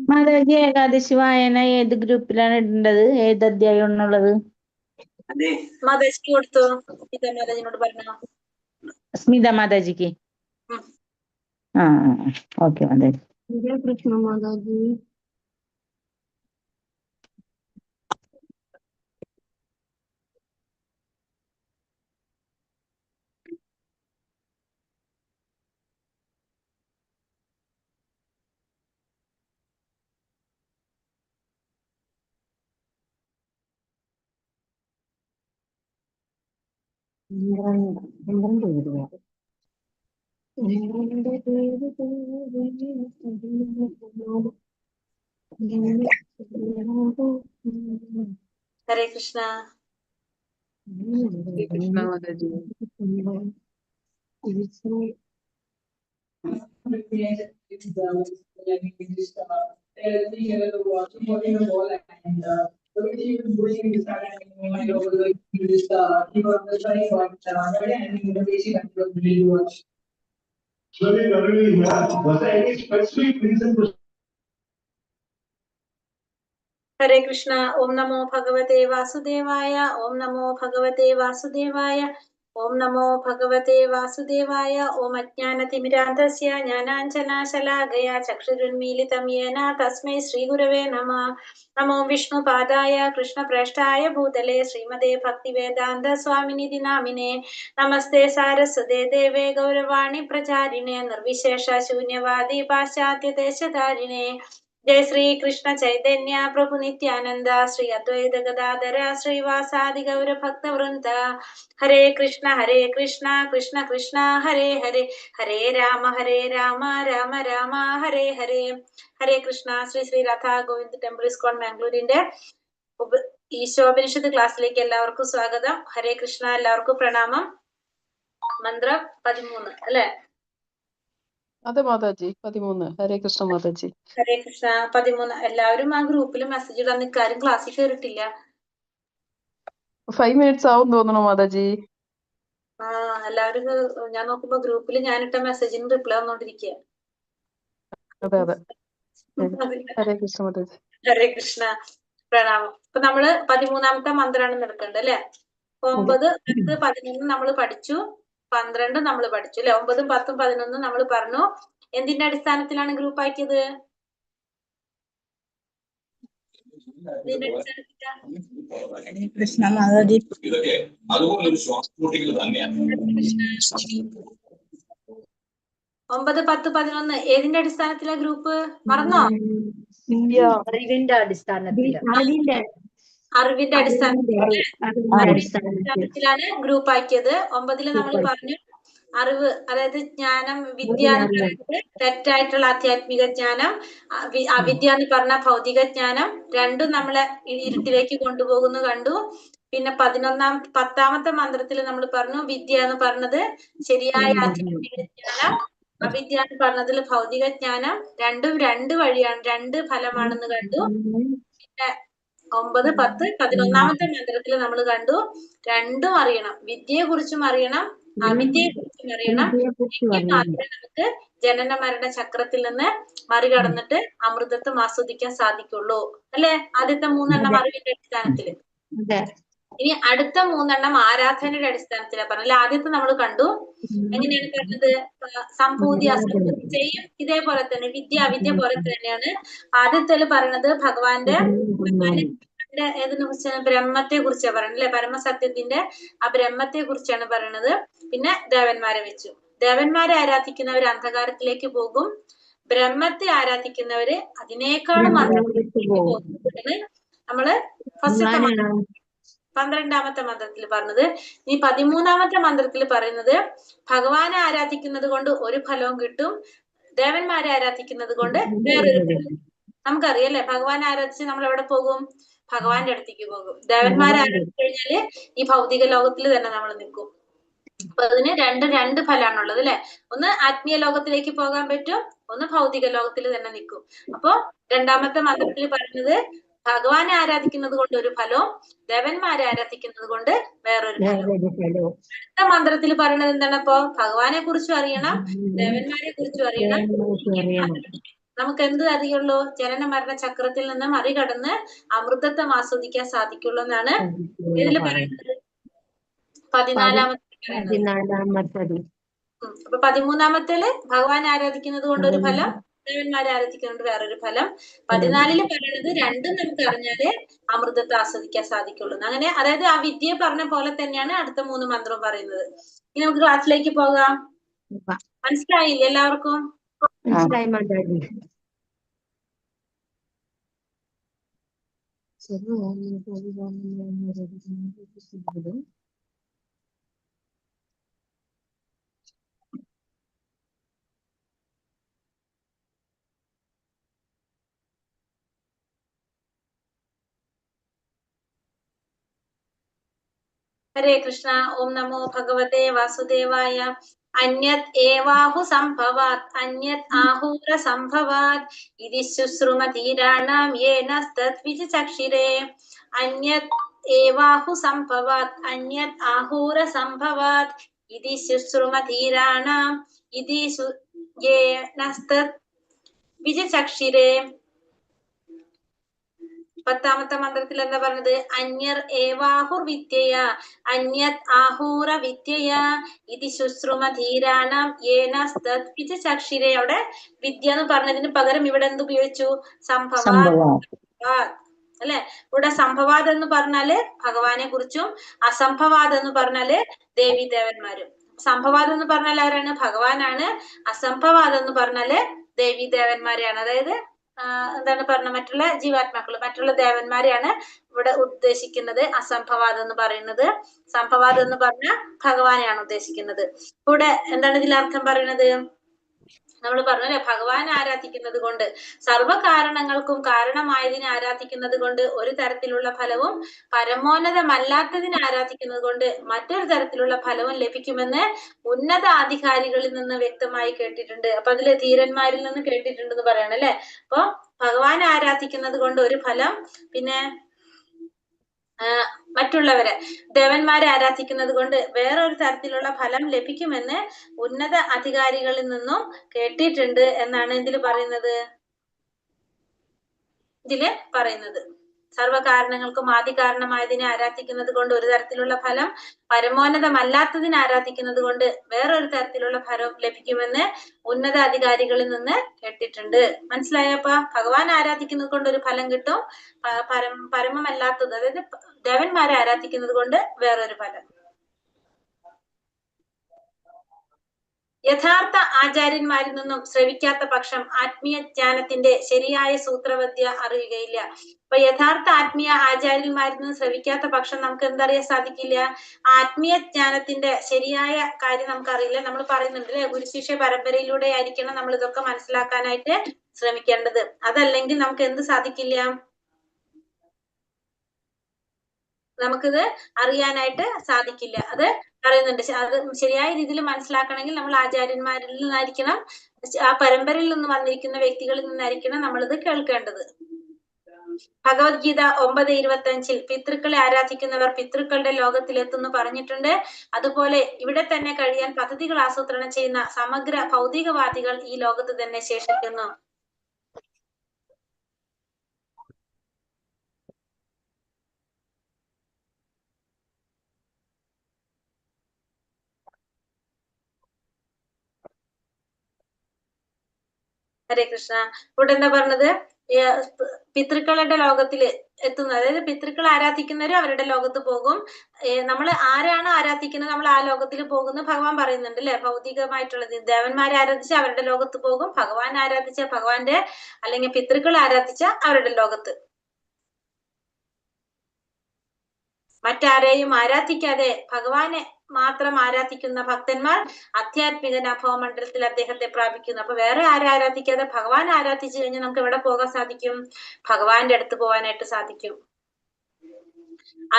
മാതാജി ഏകാദശി വായന ഏത് ഗ്രൂപ്പിലാണ് ഇടേണ്ടത്? ഏത് അധ്യായം എന്നുള്ളത് മാതാജിക്ക് കൊടുത്തു. മാതാജിനോട് പറഞ്ഞോ. സ്മിത മാതാജിക്ക്. ഓക്കെ മാതാജി. കൃഷ്ണ മാതാജി. ഹരേ കൃഷ്ണ. ഹരേ കൃഷ്ണ. ഓം നമോ ഭഗവതേ വാസുദേവായ. ഓം നമോ ഭഗവതേ വാസുദേവായ. ഓം നമോ ഭഗവതേ വാസുദേവായ. ഓം അജ്ഞാനതിമിരാന്ധസ്യ ജ്ഞാനാഞ്ജനാശലാകയാ ചക്ഷുരുന്മീലിതം യേന തസ്മൈ ശ്രീഗുരവേ നമഃ. നമോ വിഷ്ണുപാദായ കൃഷ്ണപ്രേഷ്ഠായ ഭൂതലേ ശ്രീമതേ ഭക്തിവേദാന്ത സ്വാമിനിധി നാമിനേ. നമസ്തേ സാരസ്വതേ ദേവേ ഗൗരവാണി പ്രചാരിണേ നിർവിശേഷ ശൂന്യവാദി പാശ്ചാത്യദേശധാരിണേ. ജയ ശ്രീ കൃഷ്ണ ചൈതന്യ പ്രഭു നിത്യാനന്ദ ശ്രീ അദ്വൈത ഗദാധര ശ്രീവാസാദി ഗൗര ഭക്തവൃന്ദ. ഹരേ കൃഷ്ണ കൃഷ്ണ കൃഷ്ണ ഹരേ ഹരേ, ഹരേ രാമ രാമ രാമ ഹരേ ഹരേ. ഹരേ കൃഷ്ണ. ശ്രീ ശ്രീ രാധാ ഗോവിന്ദ് ടെമ്പിൾ ഇസ്കോൺ ബാംഗ്ലൂരിന്റെ ഈശോപനിഷത്ത് ക്ലാസ്സിലേക്ക് എല്ലാവർക്കും സ്വാഗതം. ഹരേ കൃഷ്ണ. എല്ലാവർക്കും പ്രണാമം. മന്ത്രം 13 അല്ലെ? അതെ മാതാജി, 13. ഹരേ കൃഷ്ണ മാതാജി. ഹരേ കൃഷ്ണ. 13. എല്ലാവരും ആ ഗ്രൂപ്പിൽ മെസ്സേജ് ഇടാൻ നിൽക്കാരും ക്ലാസ്സിൽ കയറിയിട്ടില്ല. 5 minutes ആവും തോന്നണു മാതാജി. എല്ലാവരും ഞാൻ നോക്കുമ്പോ ഗ്രൂപ്പിൽ ഞാനിട്ട മെസ്സേജിന് റിപ്ലൈ വന്നോണ്ടിരിക്കുക. അതെ അതെ. ഹരേ കൃഷ്ണ മാതാജി. ഹരേ കൃഷ്ണ. പ്രണാമം. ഇപ്പൊ നമ്മള് 13ാമത്തെ മന്ത്രമാണ് എടുക്കേണ്ടത് അല്ലെ? 9, 10, 11 നമ്മൾ പഠിച്ചു. 12 നമ്മൾ പഠിച്ചു അല്ലെ? 9, 10, 11 നമ്മൾ പറഞ്ഞു. എന്തിന്റെ അടിസ്ഥാനത്തിലാണ് ഗ്രൂപ്പ് ആക്കിയത്? കൃഷ്ണ മാതാജി. 9, 10, 11 ഏതിന്റെ അടിസ്ഥാനത്തിലാ ഗ്രൂപ്പ്? മറന്നോ? അറിവിന്റെ അടിസ്ഥാനത്തില്. അറിവിന്റെ അടിസ്ഥാനത്തിലാണ് ഗ്രൂപ്പ് ആക്കിയത്. 9 നമ്മൾ പറഞ്ഞു അറിവ്, അതായത് ജ്ഞാനം, വിദ്യ എന്ന് പറയുന്നത് തെറ്റായിട്ടുള്ള ആധ്യാത്മിക ജ്ഞാനം, അവിദ്യ എന്ന് പറഞ്ഞ ഭൗതിക ജ്ഞാനം, രണ്ടും നമ്മളെ ഇരുട്ടിലേക്ക് കൊണ്ടുപോകുന്നു കണ്ടു. പിന്നെ 10ാമത്തെ മന്ത്രത്തിൽ നമ്മൾ പറഞ്ഞു വിദ്യ എന്ന് പറഞ്ഞത് ശരിയായ ആധ്യാത്മിക ജ്ഞാനം, അവിദ്യ എന്ന് പറഞ്ഞതിൽ ഭൗതിക ജ്ഞാനം, രണ്ടും 2 വഴിയാണ്, 2 ഫലമാണെന്ന് കണ്ടു. പിന്നെ 9, 10, 11ാമത്തെ മന്ത്രത്തിൽ നമ്മൾ കണ്ടു രണ്ടും അറിയണം. വിദ്യയെ കുറിച്ചും അറിയണം, അവിദ്യയെ കുറിച്ചും അറിയണം. മാത്രമേ നമുക്ക് ജനന മരണ ചക്രത്തിൽ നിന്ന് മറികടന്നിട്ട് അമൃതത്വം ആസ്വദിക്കാൻ സാധിക്കുള്ളൂ അല്ലെ? ആദ്യത്തെ 3 അറിവിന്റെ അടിസ്ഥാനത്തില്. ഇനി അടുത്ത 3 ആരാധനയുടെ അടിസ്ഥാനത്തിലാണ് പറഞ്ഞത്. ആദ്യത്തെ നമ്മൾ കണ്ടു. എങ്ങനെയാണ് പറഞ്ഞത്? സംഭൂതി അസംഭൂതി ചെയ്യും. ഇതേപോലെ തന്നെ വിദ്യ അവിദ്യ പോലെ തന്നെയാണ്. ആദ്യത്തെ പറയണത് ഭഗവാന്റെ ഏതിനെ കുറിച്ചാണ്? ബ്രഹ്മത്തെ കുറിച്ചാണ് പറയുന്നത് അല്ലെ? പരമസത്യത്തിന്റെ ആ ബ്രഹ്മത്തെ കുറിച്ചാണ് പറയണത്. പിന്നെ ദേവന്മാരെ വെച്ചു. ദേവന്മാരെ ആരാധിക്കുന്നവര് അന്ധകാരത്തിലേക്ക് പോകും. ബ്രഹ്മത്തെ ആരാധിക്കുന്നവര് അതിനേക്കാളും നമ്മള് ഫസ്റ്റത്തെ 12ാമത്തെ മന്ത്രത്തിൽ പറഞ്ഞത്. ഇനി 13ാമത്തെ മന്ത്രത്തിൽ പറയുന്നത് ഭഗവാനെ ആരാധിക്കുന്നത് കൊണ്ട് ഒരു ഫലവും കിട്ടും, ദേവന്മാരെ ആരാധിക്കുന്നത് കൊണ്ട് വേറൊരു ഫലവും. നമുക്കറിയാലേ, ഭഗവാനെ ആരാധിച്ച് നമ്മൾ എവിടെ പോകും? ഭഗവാന്റെ അടുത്തേക്ക് പോകും. ദേവന്മാരെ ആരാധിച്ചു കഴിഞ്ഞാല് ഈ ഭൗതിക ലോകത്തിൽ തന്നെ നമ്മൾ നിൽക്കും. അപ്പൊ അതിന് രണ്ട് ഫലമാണുള്ളത് അല്ലെ? ഒന്ന് ആത്മീയ ലോകത്തിലേക്ക് പോകാൻ പറ്റും, ഒന്ന് ഭൗതിക ലോകത്തിൽ തന്നെ നിൽക്കും. അപ്പൊ 2ാമത്തെ മന്ത്രത്തിൽ പറയുന്നത് ഭഗവാനെ ആരാധിക്കുന്നത് കൊണ്ട് ഒരു ഫലവും ദേവന്മാരെ ആരാധിക്കുന്നത് കൊണ്ട് വേറൊരു ഫലവും. അടുത്ത മന്ത്രത്തിൽ പറയുന്നത് എന്താണ്? അപ്പൊ ഭഗവാനെ കുറിച്ചും അറിയണം, ദേവന്മാരെ കുറിച്ചും അറിയണം. നമുക്ക് എന്ത് അറിയുള്ളൂ? ജനന മരണ ചക്രത്തിൽ നിന്ന് മറികടന്ന് അമൃതത്വം ആസ്വദിക്കാൻ സാധിക്കുള്ളൂ എന്നാണ് ഇതിൽ പറയുന്നത്. 14-ാമത്തെ. അപ്പൊ 13-ാമത്തേല് ഭഗവാൻ ആരാധിക്കുന്നത് കൊണ്ട് ഒരു ഫലം, ദേവന്മാരെ ആരാധിക്കുന്നത് വേറൊരു ഫലം. 14-ല് പറയുന്നത് രണ്ടും നമുക്ക് അറിഞ്ഞാലേ അമൃതത്തെ ആസ്വദിക്കാൻ സാധിക്കുള്ളൂ. അങ്ങനെ അതായത് ആ വിദ്യ പറഞ്ഞ പോലെ തന്നെയാണ് അടുത്ത 3 മന്ത്രവും പറയുന്നത്. ഇനി നമുക്ക് ക്ലാസ്സിലേക്ക് പോകാം. മനസ്സിലായില്ലേ എല്ലാവർക്കും? ഹരേ കൃഷ്ണ. ഓം നമോ ഭഗവതേ വാസുദേവായ. അന്യത് ഏവാഹു സംഭവാത് അന്യത് ആഹൂര സംഭവാത് ഇതി ശുശ്രുമധീരാണാം യേന തദ്വിചക്ഷിരേ. അന്യത് ഏവാഹു സംഭവാത് അന്യത് ആഹൂര സംഭവാത് ഇതി ശുശ്രുമധീരാണാം ഇതി യേന തദ്വിചക്ഷിരേ. 10-ാമത്തെ മന്ത്രത്തിൽ എന്താ പറഞ്ഞത്? അന്യർ ഏവാഹുർ വിദ്യയ അന്യത് ആഹൂര വിദ്യയ ഇതി ശുശ്രുമധീരാണാം യേന തദ്വിചക്ഷിരേ. അവിടെ വിദ്യ എന്ന് പറഞ്ഞതിന് പകരം ഇവിടെ എന്ത് ഉപയോഗിച്ചു? സംഭവാത് അല്ലെ? ഇവിടെ സംഭവാത് എന്ന് പറഞ്ഞാല് ഭഗവാനെ കുറിച്ചും, അസംഭവാത് എന്ന് പറഞ്ഞാല് ദേവി ദേവന്മാരും. സംഭവാത് എന്ന് പറഞ്ഞാൽ ആരാണ്? ഭഗവാനാണ്. അസംഭവാത് എന്ന് പറഞ്ഞാല് ദേവി ദേവന്മാരെയാണ്. അതായത് എന്താണ് പറഞ്ഞ മറ്റുള്ള ജീവാത്മാക്കള്, മറ്റുള്ള ദേവന്മാരെയാണ് ഇവിടെ ഉദ്ദേശിക്കുന്നത്. അസംഭവാദം എന്ന് പറയുന്നത്. സംഭവാദം എന്ന് പറഞ്ഞാൽ ഭഗവാനെയാണ് ഉദ്ദേശിക്കുന്നത്. ഇവിടെ എന്താണ് ഇതിൽ അർത്ഥം പറയുന്നത്? നമ്മൾ പറഞ്ഞല്ലേ, ഭഗവാനെ ആരാധിക്കുന്നത് കൊണ്ട്, സർവ്വകാരണങ്ങൾക്കും കാരണമായതിനെ ആരാധിക്കുന്നത് കൊണ്ട് ഒരു തരത്തിലുള്ള ഫലവും പരമോന്നതമല്ലാത്തതിനെ ആരാധിക്കുന്നത് കൊണ്ട് മറ്റൊരു തരത്തിലുള്ള ഫലവും ലഭിക്കുമെന്ന് ഉന്നത അധികാരികളിൽ നിന്ന് വ്യക്തമായി കേട്ടിട്ടുണ്ട്. അപ്പൊ അതില് ധീരന്മാരിൽ നിന്ന് കേട്ടിട്ടുണ്ടെന്ന് പറയണം അല്ലെ. അപ്പൊ ഭഗവാനെ ആരാധിക്കുന്നത് കൊണ്ട് ഒരു ഫലം, പിന്നെ മറ്റുള്ളവരെ ദേവന്മാരെ ആരാധിക്കുന്നത് കൊണ്ട് വേറൊരു തരത്തിലുള്ള ഫലം ലഭിക്കുമെന്ന് ഉന്നത അധികാരികളിൽ നിന്നും കേട്ടിട്ടുണ്ട് എന്നാണ് ഇതില് പറയുന്നത്. സർവ്വകാരണങ്ങൾക്കും ആദി കാരണമായതിനെ ആരാധിക്കുന്നത് കൊണ്ട് ഒരു തരത്തിലുള്ള ഫലം, പരമോന്നതമല്ലാത്തതിനെ ആരാധിക്കുന്നത് കൊണ്ട് വേറൊരു തരത്തിലുള്ള ഫലം ലഭിക്കുമെന്ന് ഉന്നത അധികാരികളിൽ നിന്ന് കേട്ടിട്ടുണ്ട്. മനസ്സിലായപ്പ? ഭഗവാൻ ആരാധിക്കുന്നത് കൊണ്ട് ഒരു ഫലം കിട്ടും, പരമമല്ലാത്തത് അതായത് ദേവന്മാരെ ആരാധിക്കുന്നത് കൊണ്ട് വേറൊരു ഫലം. യഥാർത്ഥ ആചാര്യന്മാരിൽ നിന്നും ശ്രവിക്കാത്ത പക്ഷം ആത്മീയ ജ്ഞാനത്തിന്റെ ശരിയായ സൂത്രവിദ്യ അറിയുകയില്ല. അപ്പൊ യഥാർത്ഥ ആത്മീയ ആചാര്യന്മാരിൽ നിന്നും ശ്രവിക്കാത്ത പക്ഷം നമുക്ക് എന്തറിയാൻ സാധിക്കില്ല? ആത്മീയ ജ്ഞാനത്തിന്റെ ശരിയായ കാര്യം നമുക്കറിയില്ല. നമ്മൾ പറയുന്നുണ്ട് അല്ലെ, ഗുരുശിഷ്യ പരമ്പരയിലൂടെ ആയിരിക്കണം നമ്മൾ ഇതൊക്കെ മനസ്സിലാക്കാനായിട്ട് ശ്രമിക്കേണ്ടത്. അതല്ലെങ്കിൽ നമുക്ക് എന്ത് സാധിക്കില്ല? നമുക്കിത് അറിയാനായിട്ട് സാധിക്കില്ല. അത് പറയുന്നുണ്ട്. അത് ശരിയായ രീതിയിൽ മനസ്സിലാക്കണമെങ്കിൽ നമ്മൾ ആചാര്യന്മാരിൽ നിന്നായിരിക്കണം, ആ പരമ്പരയിൽ നിന്ന് വന്നിരിക്കുന്ന വ്യക്തികളിൽ നിന്നായിരിക്കണം നമ്മളിത് കേൾക്കേണ്ടത്. ഭഗവത്ഗീത 9:25 പിതൃക്കളെ ആരാധിക്കുന്നവർ പിതൃക്കളുടെ ലോകത്തിലെത്തുന്നു പറഞ്ഞിട്ടുണ്ട്. അതുപോലെ ഇവിടെ തന്നെ കഴിയാൻ പദ്ധതികൾ ആസൂത്രണം ചെയ്യുന്ന സമഗ്ര ഭൗതികവാദികൾ ഈ ലോകത്ത് തന്നെ ശേഷിക്കുന്നു. ഹരേ കൃഷ്ണ. ഇവിടെ എന്താ പറഞ്ഞത്? പിതൃക്കളുടെ ലോകത്തിൽ എത്തുന്നു, അതായത് പിതൃക്കൾ ആരാധിക്കുന്നവര് അവരുടെ ലോകത്ത് പോകും. നമ്മൾ ആരാണോ ആരാധിക്കുന്നത് നമ്മൾ ആ ലോകത്തിൽ പോകുന്നു ഭഗവാൻ പറയുന്നുണ്ട് അല്ലെ. ഭൗതികമായിട്ടുള്ളത് ദേവന്മാരെ ആരാധിച്ച അവരുടെ ലോകത്ത് പോകും, ഭഗവാൻ ആരാധിച്ച ഭഗവാന്റെ അല്ലെങ്കിൽ പിതൃക്കൾ ആരാധിച്ച അവരുടെ ലോകത്ത്. മറ്റാരെയും ആരാധിക്കാതെ ഭഗവാനെ മാത്രം ആരാധിക്കുന്ന ഭക്തന്മാർ ആധ്യാത്മിക നഭോമണ്ഡലത്തിൽ അദ്ദേഹത്തെ പ്രാപിക്കുന്നു. അപ്പൊ വേറെ ആരാധിക്കാതെ ഭഗവാൻ ആരാധിച്ചു കഴിഞ്ഞാൽ നമുക്ക് എവിടെ പോകാൻ സാധിക്കും? ഭഗവാന്റെ അടുത്ത് പോകാനായിട്ട് സാധിക്കും.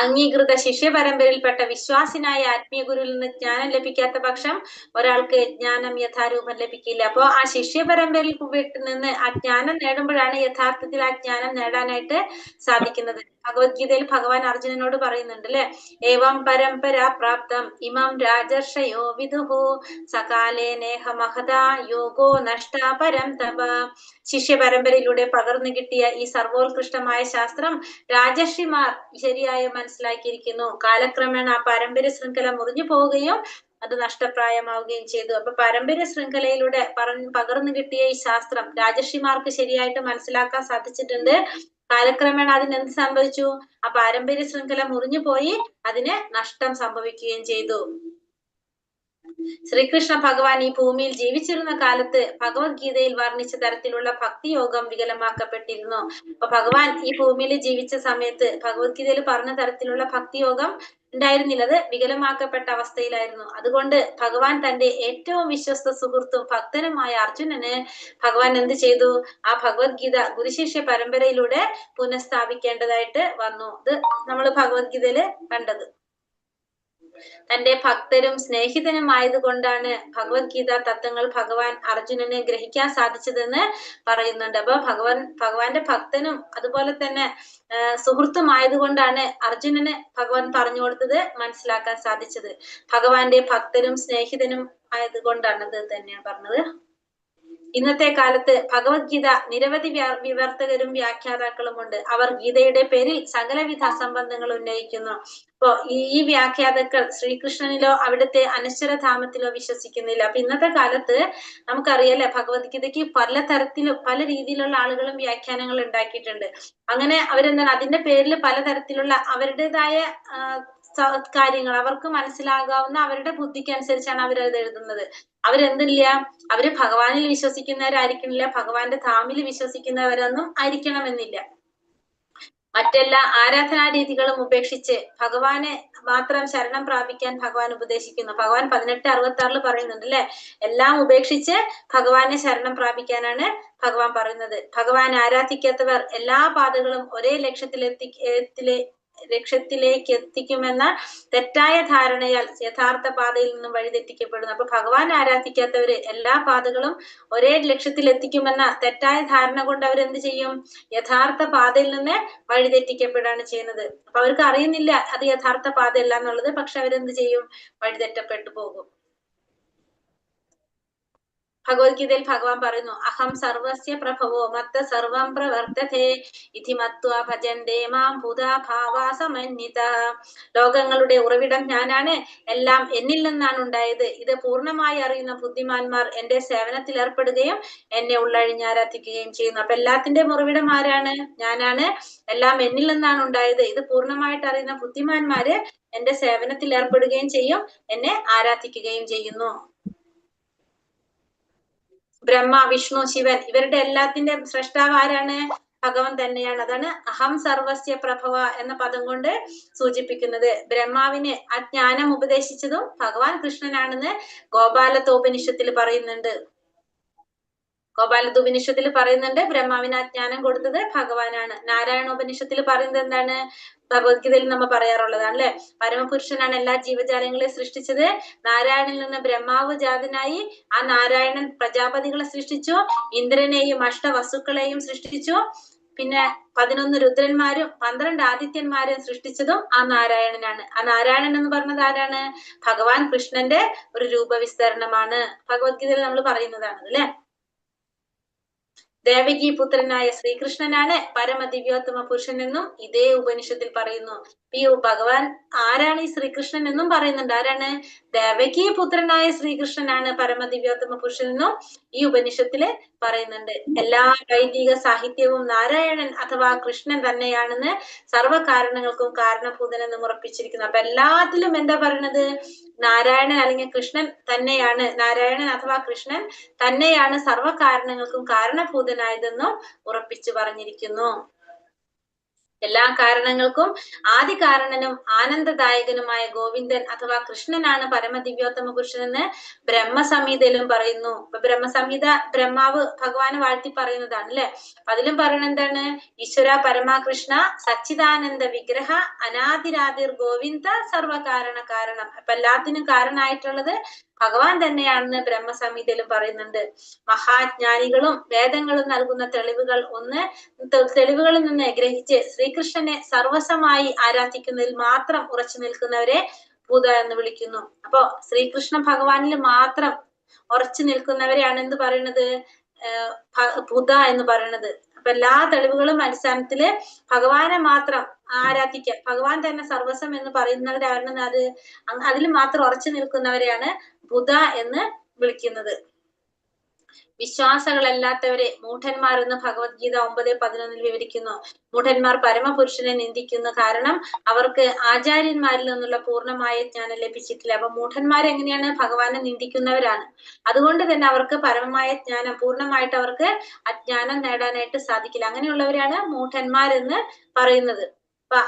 അംഗീകൃത ശിഷ്യ പരമ്പരയിൽപ്പെട്ട വിശ്വാസിനായ ആത്മീയ ഗുരുവിൽ നിന്ന് ജ്ഞാനം ലഭിക്കാത്ത പക്ഷം ഒരാൾക്ക് ജ്ഞാനം യഥാരൂപം ലഭിക്കില്ല. അപ്പോ ആ ശിഷ്യ പരമ്പരയിൽ നിന്ന് ആ ജ്ഞാനം നേടുമ്പോഴാണ് യഥാർത്ഥത്തിൽ ആ ജ്ഞാനം നേടാനായിട്ട് സാധിക്കുന്നത്. ഭഗവത്ഗീതയിൽ ഭഗവാൻ അർജുനനോട് പറയുന്നുണ്ട് അല്ലെ, ഏവം പരമ്പരാ പ്രാപ്തം ഇമം രാജർഷയോ വിദുഹു സകാലേ നേഹ മഹദാ യോഗോ നഷ്ട പരം തപ. ശിഷ്യ പരമ്പരയിലൂടെ പകർന്നു കിട്ടിയ ഈ സർവോത്കൃഷ്ടമായ ശാസ്ത്രം രാജർഷിമാർ ശരിയായി മനസ്സിലാക്കിയിരിക്കുന്നു. കാലക്രമേണ ആ പാരമ്പര്യ ശൃംഖല മുറിഞ്ഞു പോവുകയും അത് നഷ്ടപ്രായമാവുകയും ചെയ്തു. അപ്പൊ പാരമ്പര്യ ശൃംഖലയിലൂടെ പകർന്നു കിട്ടിയ ഈ ശാസ്ത്രം രാജർഷിമാർക്ക് ശരിയായിട്ട് മനസ്സിലാക്കാൻ സാധിച്ചിട്ടുണ്ട്. കാലക്രമേണ അതിന് എന്ത് സംഭവിച്ചു? ആ പാരമ്പര്യ ശൃംഖല മുറിഞ്ഞു പോയി, അതിന് നഷ്ടം സംഭവിക്കുകയും ചെയ്തു. ശ്രീകൃഷ്ണ ഭഗവാൻ ഈ ഭൂമിയിൽ ജീവിച്ചിരുന്ന കാലത്ത് ഭഗവത്ഗീതയിൽ വർണ്ണിച്ച തരത്തിലുള്ള ഭക്തിയോഗം വികലമാക്കപ്പെട്ടിരുന്നു. അപ്പൊ ഭഗവാൻ ഈ ഭൂമിയിൽ ജീവിച്ച സമയത്ത് ഭഗവത്ഗീതയിൽ പറഞ്ഞ തരത്തിലുള്ള ഭക്തിയോഗം ഉണ്ടായിരുന്നില്ല, അത് വികലമാക്കപ്പെട്ട അവസ്ഥയിലായിരുന്നു. അതുകൊണ്ട് ഭഗവാൻ തന്റെ ഏറ്റവും വിശ്വസ്ത സുഹൃത്തും ഭക്തനുമായ അർജുനന് ഭഗവാൻ എന്ത് ചെയ്തു? ആ ഭഗവത്ഗീത ഗുരുശിഷ്യ പരമ്പരയിലൂടെ പുനഃസ്ഥാപിക്കേണ്ടതായിട്ട് വന്നു. ഇത് നമ്മൾ ഭഗവത്ഗീതയില് കണ്ടത്. തന്റെ ഭക്തരും സ്നേഹിതനുമായതുകൊണ്ടാണ് ഭഗവത്ഗീത തത്വങ്ങൾ ഭഗവാൻ അർജുനന് ഗ്രഹിക്കാൻ സാധിച്ചതെന്ന് പറയുന്നുണ്ട്. അപ്പൊ ഭഗവാന്റെ ഭക്തനും അതുപോലെ തന്നെ സുഹൃത്തുമായതുകൊണ്ടാണ് അർജുനന് ഭഗവാൻ പറഞ്ഞു കൊടുത്തത് മനസ്സിലാക്കാൻ സാധിച്ചത്. ഭഗവാന്റെ ഭക്തരും സ്നേഹിതനും ആയതുകൊണ്ടാണ് ഇത് തന്നെയാണ് പറഞ്ഞത്. ഇന്നത്തെ കാലത്ത് ഭഗവത്ഗീത നിരവധി വിവർത്തകരും വ്യാഖ്യാതാക്കളുമുണ്ട്. അവർ ഗീതയുടെ പേരിൽ സകലവിധ അസംബന്ധങ്ങൾ ഉന്നയിക്കുന്നു. അപ്പോ ഈ വ്യാഖ്യാതാക്കൾ ശ്രീകൃഷ്ണനിലോ അവിടുത്തെ അനശ്വരധാമത്തിലോ വിശ്വസിക്കുന്നില്ല. അപ്പൊ ഇന്നത്തെ കാലത്ത് നമുക്കറിയാലേ, ഭഗവത്ഗീതയ്ക്ക് പല രീതിയിലുള്ള ആളുകളും വ്യാഖ്യാനങ്ങൾ ഉണ്ടാക്കിയിട്ടുണ്ട്. അങ്ങനെ അവരെന്താണ് അതിന്റെ പേരിൽ പലതരത്തിലുള്ള അവരുടേതായ കാര്യങ്ങൾ അവർക്ക് മനസ്സിലാകാവുന്ന അവരുടെ ബുദ്ധിക്ക് അനുസരിച്ചാണ് അവരത് എഴുതുന്നത്. അവരെന്തില്ല, അവര് ഭഗവാനിൽ വിശ്വസിക്കുന്നവരായിരിക്കണില്ല, ഭഗവാന്റെ ധാമിൽ വിശ്വസിക്കുന്നവരൊന്നും ആയിരിക്കണമെന്നില്ല. മറ്റെല്ലാ ആരാധനാ രീതികളും ഉപേക്ഷിച്ച് ഭഗവാനെ മാത്രം ശരണം പ്രാപിക്കാൻ ഭഗവാൻ ഉപദേശിക്കുന്നു. ഭഗവാൻ 1866 പറയുന്നുണ്ട് അല്ലെ, എല്ലാം ഉപേക്ഷിച്ച് ഭഗവാനെ ശരണം പ്രാപിക്കാനാണ് ഭഗവാൻ പറയുന്നത്. ഭഗവാൻ ആരാധിക്കാത്തവർ എല്ലാ പാതകളും ഒരേ ലക്ഷ്യത്തിലേക്ക് എത്തിക്കുമെന്ന തെറ്റായ ധാരണയാൽ യഥാർത്ഥ പാതയിൽ നിന്നും വഴിതെറ്റിക്കപ്പെടുന്നു. അപ്പൊ ഭഗവാൻ ആരാധിക്കാത്തവര് എല്ലാ പാതകളും ഒരേ ലക്ഷ്യത്തിൽ എത്തിക്കുമെന്ന തെറ്റായ ധാരണ കൊണ്ട് അവരെന്ത് ചെയ്യും? യഥാർത്ഥ പാതയിൽ നിന്ന് വഴിതെറ്റിക്കപ്പെടുകയാണ് ചെയ്യുന്നത്. അപ്പൊ അവർക്ക് അറിയുന്നില്ല അത് യഥാർത്ഥ പാതയല്ല എന്നുള്ളത്, പക്ഷെ അവരെന്ത് ചെയ്യും? വഴിതെറ്റപ്പെട്ടു പോകും. ഭഗവത്ഗീതയിൽ ഭഗവാൻ പറയുന്നു, അഹം സർവസ്യ പ്രഭവോ മത്ത സർവം പ്രവർത്തതേ ഇതി മത്വാ ഭജന്തേ മാം ഭൂതാ ഭാവാ സമന്വിതാ. ലോകങ്ങളുടെ ഉറവിടം ഞാനാണ്, എല്ലാം എന്നിൽ നിന്നാണ് ഉണ്ടായത്. ഇത് പൂർണ്ണമായി അറിയുന്ന ബുദ്ധിമാന്മാർ എന്റെ സേവനത്തിൽ ഏർപ്പെടുകയും എന്നെ ഉള്ളഴിഞ്ഞാരാധിക്കുകയും ചെയ്യുന്നു. അപ്പൊ എല്ലാത്തിന്റെയും ഉറവിടം ആരാണ്? ഞാനാണ്, എല്ലാം എന്നിൽ നിന്നാണ് ഉണ്ടായത്. ഇത് പൂർണ്ണമായിട്ട് അറിയുന്ന ബുദ്ധിമാന്മാര് എന്റെ സേവനത്തിൽ ഏർപ്പെടുകയും ചെയ്യും, എന്നെ ആരാധിക്കുകയും ചെയ്യുന്നു. ബ്രഹ്മ, വിഷ്ണു, ശിവൻ ഇവരുടെ എല്ലാത്തിന്റെ സൃഷ്ടാവ് ആരാണ്? ഭഗവാൻ തന്നെയാണ്. അതാണ് അഹം സർവസ്യ പ്രഭവ എന്ന പദം കൊണ്ട് സൂചിപ്പിക്കുന്നത്. ബ്രഹ്മാവിന് ആ ജ്ഞാനം ഉപദേശിച്ചതും ഭഗവാൻ കൃഷ്ണനാണെന്ന് ഗോപാലതോപനിഷത്തിൽ പറയുന്നുണ്ട്. ഗോപാലതോപനിഷത്തിൽ പറയുന്നുണ്ട് ബ്രഹ്മാവിന് ആ ജ്ഞാനം കൊടുത്തത് ഭഗവാനാണ്. നാരായണോപനിഷത്തിൽ പറയുന്നത് എന്താണ്? ഭഗവത്ഗീതയിൽ നമ്മൾ പറയാറുള്ളതാണ് അല്ലെ, പരമപുരുഷനാണ് എല്ലാ ജീവജാലങ്ങളെയും സൃഷ്ടിച്ചത്. നാരായണനിൽ നിന്ന് ബ്രഹ്മാവ് ജാതനായി. ആ നാരായണൻ പ്രജാപതികളെ സൃഷ്ടിച്ചു, ഇന്ദ്രനെയും അഷ്ടവസുക്കളെയും സൃഷ്ടിച്ചു. പിന്നെ 11 രുദ്രന്മാരും 12 ആദിത്യന്മാരെയും സൃഷ്ടിച്ചതും ആ നാരായണനാണ്. ആ നാരായണൻ എന്ന് പറഞ്ഞത് ആരാണ്? ഭഗവാൻ കൃഷ്ണന്റെ ഒരു രൂപവിസ്തരണമാണ്. ഭഗവത്ഗീതയിൽ നമ്മൾ പറയുന്നതാണ് അല്ലെ. ദേവകി പുത്രനായ ശ്രീകൃഷ്ണനാണ് പരമദിവ്യോത്തമ പുരുഷൻ എന്നും ഇതേ ഉപനിഷത്തിൽ പറയുന്നു. ഈ ഭഗവാൻ ആരാണ്? ഈ ശ്രീകൃഷ്ണൻ എന്നും പറയുന്നുണ്ട്. ആരാണ്? ദേവകി പുത്രനായ ശ്രീകൃഷ്ണനാണ് പരമദിവ്യോത്തമ പുരുഷൻ എന്നും ഈ ഉപനിഷത്തില് പറയുന്നുണ്ട്. എല്ലാ വൈദിക സാഹിത്യവും നാരായണൻ അഥവാ കൃഷ്ണൻ തന്നെയാണെന്ന് സർവ്വകാരണങ്ങൾക്കും കാരണഭൂതനെന്നും ഉറപ്പിച്ചിരിക്കുന്നു. അപ്പൊ എല്ലാത്തിലും എന്താ പറയണത്? നാരായണൻ അല്ലെങ്കിൽ കൃഷ്ണൻ തന്നെയാണ്, നാരായണൻ അഥവാ കൃഷ്ണൻ തന്നെയാണ് സർവ്വകാരണങ്ങൾക്കും കാരണഭൂതനായതെന്നും ഉറപ്പിച്ചു പറഞ്ഞിരിക്കുന്നു. എല്ലാ കാരണങ്ങൾക്കും ആദി കാരണനും ആനന്ദദായകനുമായ ഗോവിന്ദൻ അഥവാ കൃഷ്ണനാണ് പരമദിവ്യോത്തമ പുരുഷൻ എന്ന് ബ്രഹ്മസംഹിതയിലും പറയുന്നു. ഇപ്പൊ ബ്രഹ്മസംഹിത ബ്രഹ്മാവ് ഭഗവാനെ വാഴ്ത്തി പറയുന്നതാണ് അല്ലെ. അതിലും പറയുന്നത് എന്താണ്? ഈശ്വര പരമാകൃഷ്ണ സച്ചിദാനന്ദ വിഗ്രഹ അനാദിരാതിർ ഗോവിന്ദ സർവകാരണ കാരണം. അപ്പൊ എല്ലാത്തിനും കാരണമായിട്ടുള്ളത് ഭഗവാൻ തന്നെയാണെന്ന് ബ്രഹ്മസംഹിതയിലും പറയുന്നുണ്ട്. മഹാജ്ഞാനികളും വേദങ്ങളും നൽകുന്ന തെളിവുകളിൽ നിന്ന് ഗ്രഹിച്ച് ശ്രീകൃഷ്ണനെ സർവസ്വമായി ആരാധിക്കുന്നതിൽ മാത്രം ഉറച്ചു നിൽക്കുന്നവരെ ഭൂത എന്ന് വിളിക്കുന്നു. അപ്പോ ശ്രീകൃഷ്ണ ഭഗവാനിൽ മാത്രം ഉറച്ചു നിൽക്കുന്നവരെയാണ് എന്ത് പറയുന്നത്? ഭൂത എന്ന് പറയുന്നത്. അപ്പൊ എല്ലാ തെളിവുകളും അടിസ്ഥാനത്തില് ഭഗവാനെ മാത്രം ആരാധിക്കുക, ഭഗവാൻ തന്നെ സർവസ്വം എന്ന് പറയുന്നവരാണ് അതിൽ മാത്രം ഉറച്ചു നിൽക്കുന്നവരെയാണ് ബുധ എന്ന് വിളിക്കുന്നത്. വിശ്വാസങ്ങളല്ലാത്തവരെ മൂഢന്മാർ എന്ന് ഭഗവത്ഗീത 9:11 വിവരിക്കുന്നു. മൂഢന്മാർ പരമപുരുഷനെ നിന്ദിക്കുന്നു, കാരണം അവർക്ക് ആചാര്യന്മാരിൽ നിന്നുള്ള പൂർണ്ണമായ ജ്ഞാനം ലഭിച്ചിട്ടില്ല. അപ്പൊ മൂഢന്മാരെങ്ങനെയാണ്? ഭഗവാനെ നിന്ദിക്കുന്നവരാണ്. അതുകൊണ്ട് തന്നെ അവർക്ക് പരമമായ ജ്ഞാനം പൂർണ്ണമായിട്ട് അവർക്ക് അജ്ഞാനം നേടാനായിട്ട് സാധിക്കില്ല. അങ്ങനെയുള്ളവരാണ് മൂഢന്മാരെന്ന് പറയുന്നത്. അപ്പൊ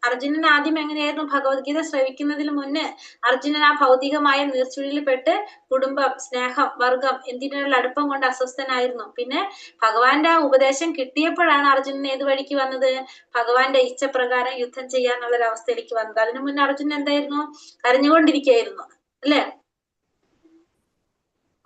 അർജുനൻ ആദ്യം എങ്ങനെയായിരുന്നു? ഭഗവത്ഗീത ശ്രവിക്കുന്നതിന് മുന്നേ അർജുനൻ ആ ഭൗതികമായ നീർച്ചുഴിയിൽപ്പെട്ട് കുടുംബം, സ്നേഹം, വർഗം എന്തിനുള്ള അടുപ്പം കൊണ്ട് അസ്വസ്ഥനായിരുന്നു. പിന്നെ ഭഗവാന്റെ ആ ഉപദേശം കിട്ടിയപ്പോഴാണ് അർജുനൻ ഏത് വഴിക്ക് വന്നത്? ഭഗവാന്റെ ഇച്ഛപ്രകാരം യുദ്ധം ചെയ്യാന്നുള്ളൊരു അവസ്ഥയിലേക്ക് വന്നത്. അതിനു മുന്നേ അർജുനൻ എന്തായിരുന്നു? കരഞ്ഞുകൊണ്ടിരിക്കുകയായിരുന്നു അല്ലെ.